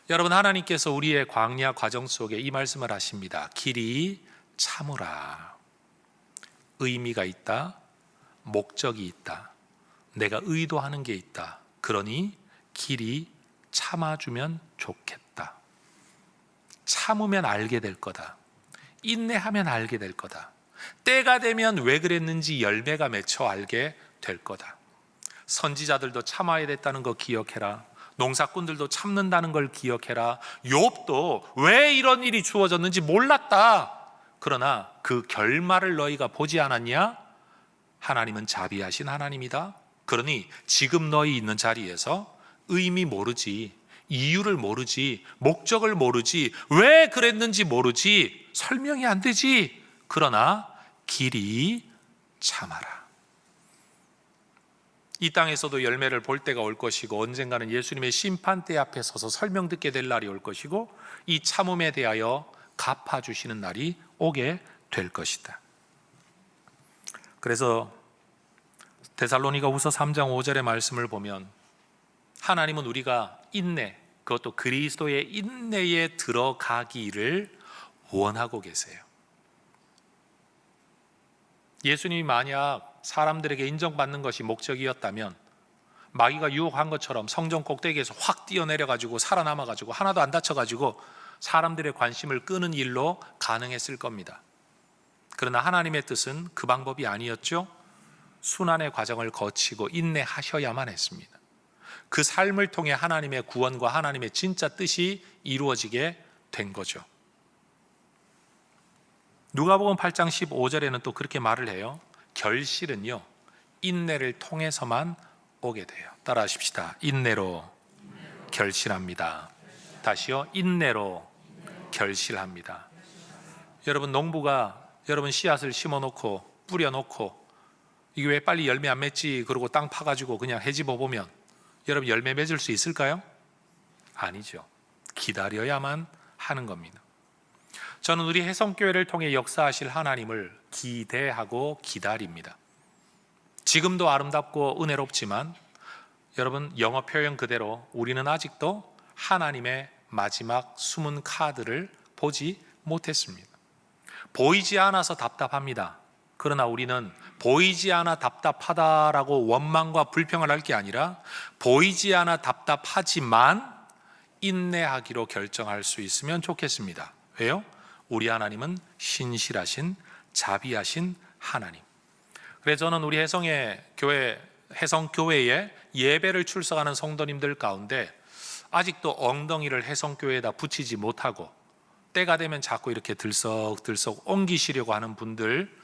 여러분, 하나님께서 우리의 광야 과정 속에 이 말씀을 하십니다. 길이 참으라. 의미가 있다. 목적이 있다. 내가 의도하는 게 있다. 그러니 길이 참아주면 좋겠다. 참으면 알게 될 거다. 인내하면 알게 될 거다. 때가 되면 왜 그랬는지 열매가 맺혀 알게 될 거다. 선지자들도 참아야 됐다는 거 기억해라. 농사꾼들도 참는다는 걸 기억해라. 욥도 왜 이런 일이 주어졌는지 몰랐다. 그러나 그 결말을 너희가 보지 않았냐? 하나님은 자비하신 하나님이다. 그러니 지금 너희 있는 자리에서 의미 모르지, 이유를 모르지, 목적을 모르지, 왜 그랬는지 모르지, 설명이 안 되지. 그러나 길이 참아라. 이 땅에서도 열매를 볼 때가 올 것이고 언젠가는 예수님의 심판대 앞에 서서 설명 듣게 될 날이 올 것이고 이 참음에 대하여 갚아주시는 날이 오게 될 것이다. 그래서 데살로니가후서 3장 5절의 말씀을 보면 하나님은 우리가 인내, 그것도 그리스도의 인내에 들어가기를 원하고 계세요. 예수님이 만약 사람들에게 인정받는 것이 목적이었다면 마귀가 유혹한 것처럼 성전 꼭대기에서 확 뛰어내려가지고 살아남아가지고 하나도 안 다쳐가지고 사람들의 관심을 끄는 일로 가능했을 겁니다. 그러나 하나님의 뜻은 그 방법이 아니었죠. 순환의 과정을 거치고 인내하셔야만 했습니다. 그 삶을 통해 하나님의 구원과 하나님의 진짜 뜻이 이루어지게 된 거죠. 누가복음 8장 15절에는 또 그렇게 말을 해요. 결실은요, 인내를 통해서만 오게 돼요. 따라 하십시다. 인내로 결실합니다. 다시요, 인내로 결실합니다. 여러분, 농부가 여러분 씨앗을 심어놓고 뿌려놓고 이게 왜 빨리 열매 안 맺지? 그러고 땅 파가지고 그냥 해집어 보면 여러분 열매 맺을 수 있을까요? 아니죠. 기다려야만 하는 겁니다. 저는 우리 해성교회를 통해 역사하실 하나님을 기대하고 기다립니다. 지금도 아름답고 은혜롭지만 여러분, 영어 표현 그대로 우리는 아직도 하나님의 마지막 숨은 카드를 보지 못했습니다. 보이지 않아서 답답합니다. 그러나 우리는 보이지 않아 답답하다라고 원망과 불평을 할 게 아니라 보이지 않아 답답하지만 인내하기로 결정할 수 있으면 좋겠습니다. 왜요? 우리 하나님은 신실하신 자비하신 하나님. 그래서 저는 우리 해성교회에 예배를 출석하는 성도님들 가운데 아직도 엉덩이를 해성교회에다 붙이지 못하고 때가 되면 자꾸 이렇게 들썩들썩 옮기시려고 하는 분들,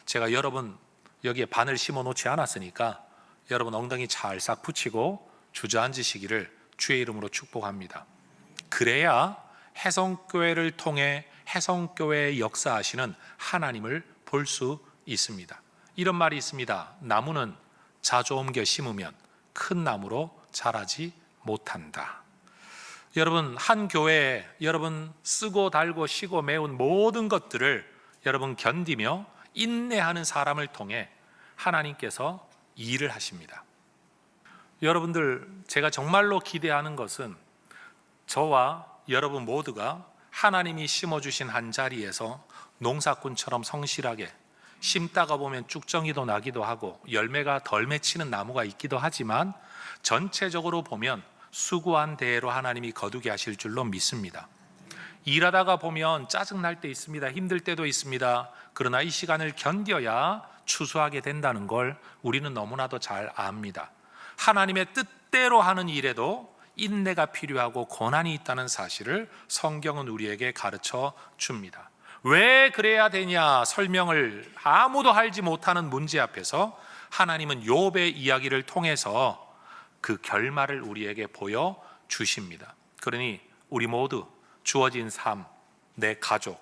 제가 여러분 여기에 바늘 심어 놓지 않았으니까 여러분 엉덩이 잘 싹 붙이고 주저앉으시기를 주의 이름으로 축복합니다. 그래야 해성교회를 통해 해성교회의 역사하시는 하나님을 볼 수 있습니다. 이런 말이 있습니다. 나무는 자주 옮겨 심으면 큰 나무로 자라지 못한다. 여러분, 한 교회에 여러분 쓰고 달고 쉬고 매운 모든 것들을 여러분 견디며 인내하는 사람을 통해 하나님께서 일을 하십니다. 여러분들, 제가 정말로 기대하는 것은 저와 여러분 모두가 하나님이 심어주신 한 자리에서 농사꾼처럼 성실하게 심다가 보면 쭉정이도 나기도 하고 열매가 덜 맺히는 나무가 있기도 하지만 전체적으로 보면 수고한 대로 하나님이 거두게 하실 줄로 믿습니다. 일하다가 보면 짜증날 때 있습니다. 힘들 때도 있습니다. 그러나 이 시간을 견뎌야 추수하게 된다는 걸 우리는 너무나도 잘 압니다. 하나님의 뜻대로 하는 일에도 인내가 필요하고 고난이 있다는 사실을 성경은 우리에게 가르쳐 줍니다. 왜 그래야 되냐 설명을 아무도 알지 못하는 문제 앞에서 하나님은 욥의 이야기를 통해서 그 결말을 우리에게 보여주십니다. 그러니 우리 모두 주어진 삶, 내 가족,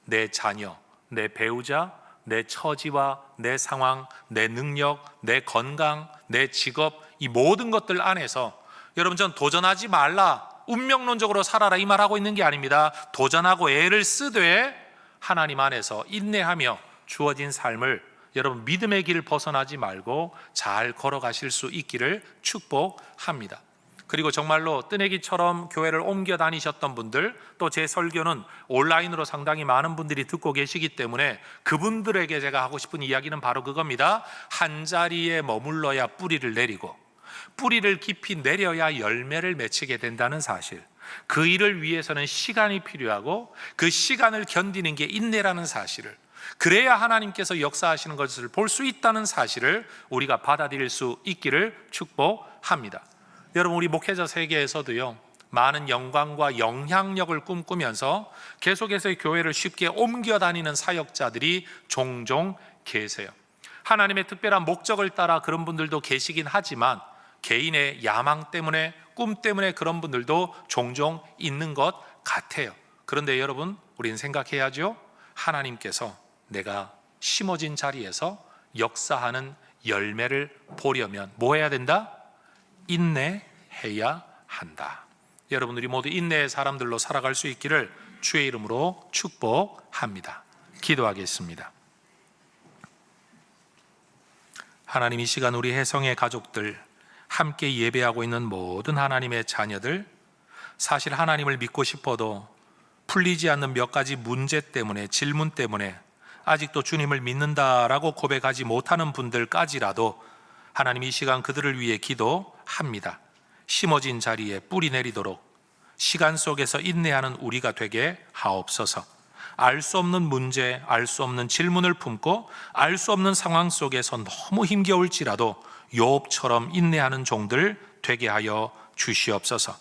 내 자녀, 내 배우자, 내 처지와 내 상황, 내 능력, 내 건강, 내 직업, 이 모든 것들 안에서 여러분, 전 도전하지 말라, 운명론적으로 살아라 이 말하고 있는 게 아닙니다. 도전하고 애를 쓰되 하나님 안에서 인내하며 주어진 삶을 여러분 믿음의 길 벗어나지 말고 잘 걸어가실 수 있기를 축복합니다. 그리고 정말로 뜨내기처럼 교회를 옮겨 다니셨던 분들, 또 제 설교는 온라인으로 상당히 많은 분들이 듣고 계시기 때문에 그분들에게 제가 하고 싶은 이야기는 바로 그겁니다. 한 자리에 머물러야 뿌리를 내리고 뿌리를 깊이 내려야 열매를 맺히게 된다는 사실, 그 일을 위해서는 시간이 필요하고 그 시간을 견디는 게 인내라는 사실을, 그래야 하나님께서 역사하시는 것을 볼 수 있다는 사실을 우리가 받아들일 수 있기를 축복합니다. 여러분, 우리 목회자 세계에서도요, 많은 영광과 영향력을 꿈꾸면서 계속해서 교회를 쉽게 옮겨 다니는 사역자들이 종종 계세요. 하나님의 특별한 목적을 따라 그런 분들도 계시긴 하지만 개인의 야망 때문에, 꿈 때문에 그런 분들도 종종 있는 것 같아요. 그런데 여러분, 우리는 생각해야죠. 하나님께서 내가 심어진 자리에서 역사하는 열매를 보려면 뭐 해야 된다? 인내해야 한다. 여러분, 우리 모두 인내의 사람들로 살아갈 수 있기를 주의 이름으로 축복합니다. 기도하겠습니다. 하나님, 이 시간 우리 혜성의 가족들, 함께 예배하고 있는 모든 하나님의 자녀들, 사실 하나님을 믿고 싶어도 풀리지 않는 몇 가지 문제 때문에, 질문 때문에 아직도 주님을 믿는다라고 고백하지 못하는 분들까지라도 하나님, 이 시간 그들을 위해 기도합니다. 심어진 자리에 뿌리 내리도록 시간 속에서 인내하는 우리가 되게 하옵소서. 알 수 없는 문제, 알 수 없는 질문을 품고 알 수 없는 상황 속에서 너무 힘겨울지라도 욥처럼 인내하는 종들 되게 하여 주시옵소서.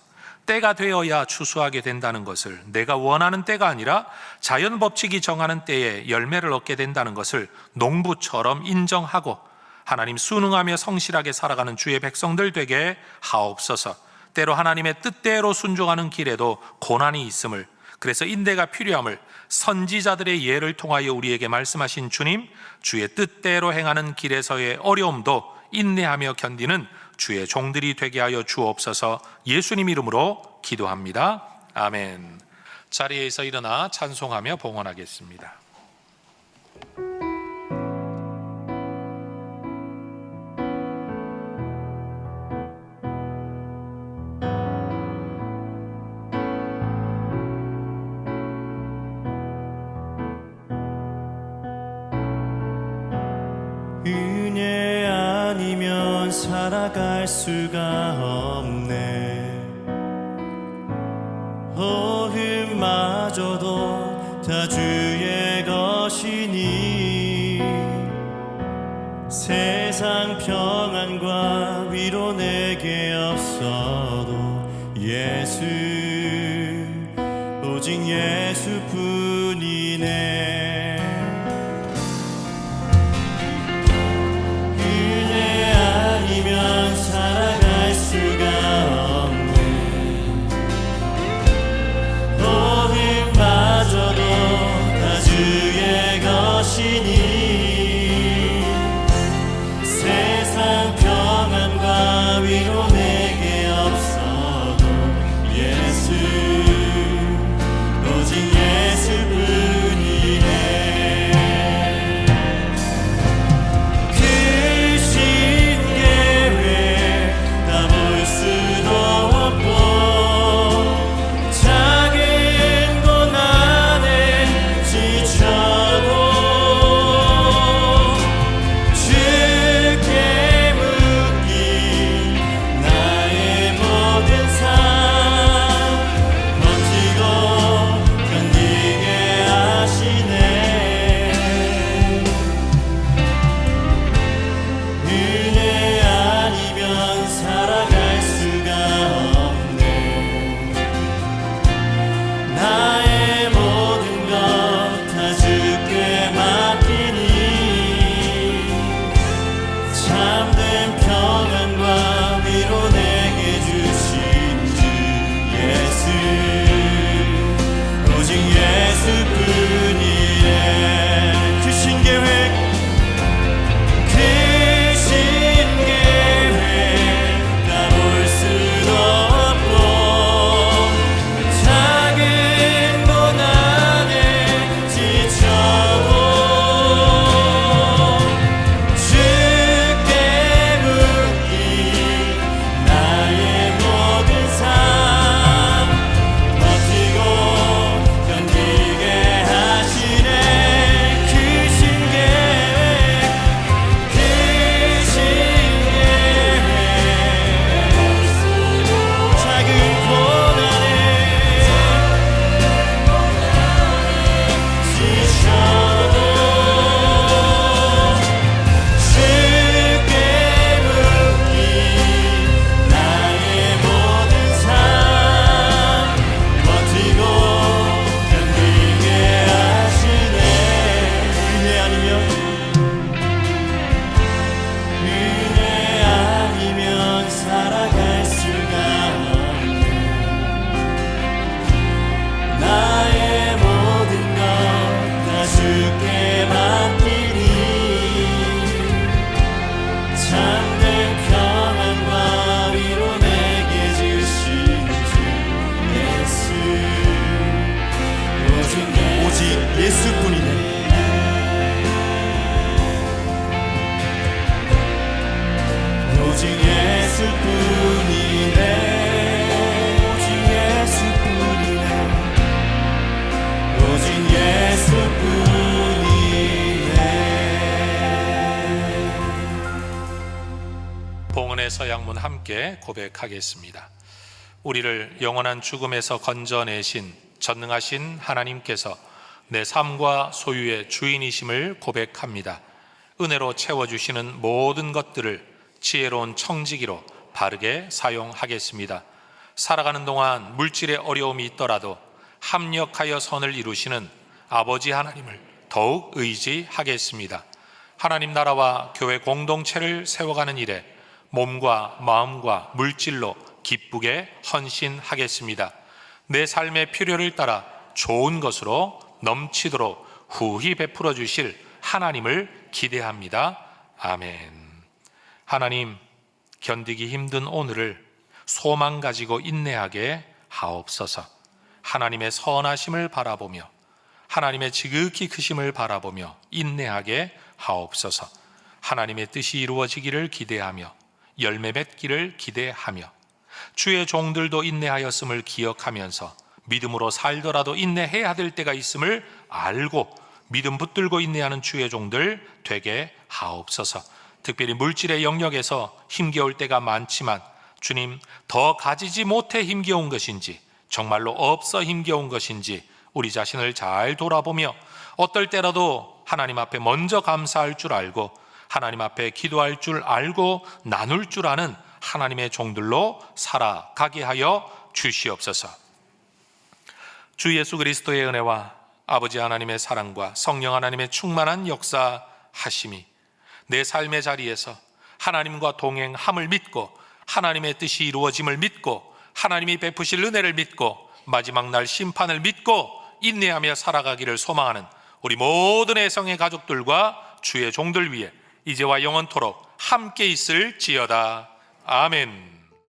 때가 되어야 추수하게 된다는 것을, 내가 원하는 때가 아니라 자연 법칙이 정하는 때에 열매를 얻게 된다는 것을 농부처럼 인정하고 하나님 순응하며 성실하게 살아가는 주의 백성들 되게 하옵소서. 때로 하나님의 뜻대로 순종하는 길에도 고난이 있음을, 그래서 인내가 필요함을 선지자들의 예를 통하여 우리에게 말씀하신 주님, 주의 뜻대로 행하는 길에서의 어려움도 인내하며 견디는 주의 종들이 되게 하여 주옵소서. 예수님 이름으로 기도합니다. 아멘. 자리에서 일어나 찬송하며 봉헌하겠습니다. 은혜 아니면 살아갈 수가 없네. 호흡마저도 다 주의 것이니 세상 평안과 위로 내게 없어도 예수, 오직 예수뿐이네. 살아갈 수가 없네. 호흡마저도 다 주의 것이니 세상 평안과 위로 내게 없어도 예수, 오직 예수뿐이네. 작은 고난에 지쳐도 시편의 서양문 함께 고백하겠습니다. 우리를 영원한 죽음에서 건져내신 전능하신 하나님께서 내 삶과 소유의 주인이심을 고백합니다. 은혜로 채워주시는 모든 것들을 지혜로운 청지기로 바르게 사용하겠습니다. 살아가는 동안 물질의 어려움이 있더라도 합력하여 선을 이루시는 아버지 하나님을 더욱 의지하겠습니다. 하나님 나라와 교회 공동체를 세워가는 일에 몸과 마음과 물질로 기쁘게 헌신하겠습니다. 내 삶의 필요를 따라 좋은 것으로 넘치도록 후히 베풀어 주실 하나님을 기대합니다. 아멘. 하나님, 견디기 힘든 오늘을 소망 가지고 인내하게 하옵소서. 하나님의 선하심을 바라보며 하나님의 지극히 크심을 바라보며 인내하게 하옵소서. 하나님의 뜻이 이루어지기를 기대하며 열매 맺기를 기대하며 주의 종들도 인내하였음을 기억하면서 믿음으로 살더라도 인내해야 될 때가 있음을 알고 믿음 붙들고 인내하는 주의 종들 되게 하옵소서. 특별히 물질의 영역에서 힘겨울 때가 많지만 주님, 더 가지지 못해 힘겨운 것인지 정말로 없어 힘겨운 것인지 우리 자신을 잘 돌아보며 어떨 때라도 하나님 앞에 먼저 감사할 줄 알고 하나님 앞에 기도할 줄 알고 나눌 줄 아는 하나님의 종들로 살아가게 하여 주시옵소서. 주 예수 그리스도의 은혜와 아버지 하나님의 사랑과 성령 하나님의 충만한 역사하심이 내 삶의 자리에서 하나님과 동행함을 믿고 하나님의 뜻이 이루어짐을 믿고 하나님이 베푸실 은혜를 믿고 마지막 날 심판을 믿고 인내하며 살아가기를 소망하는 우리 모든 애성의 가족들과 주의 종들 위해 이제와 영원토록 함께 있을지어다. 아멘.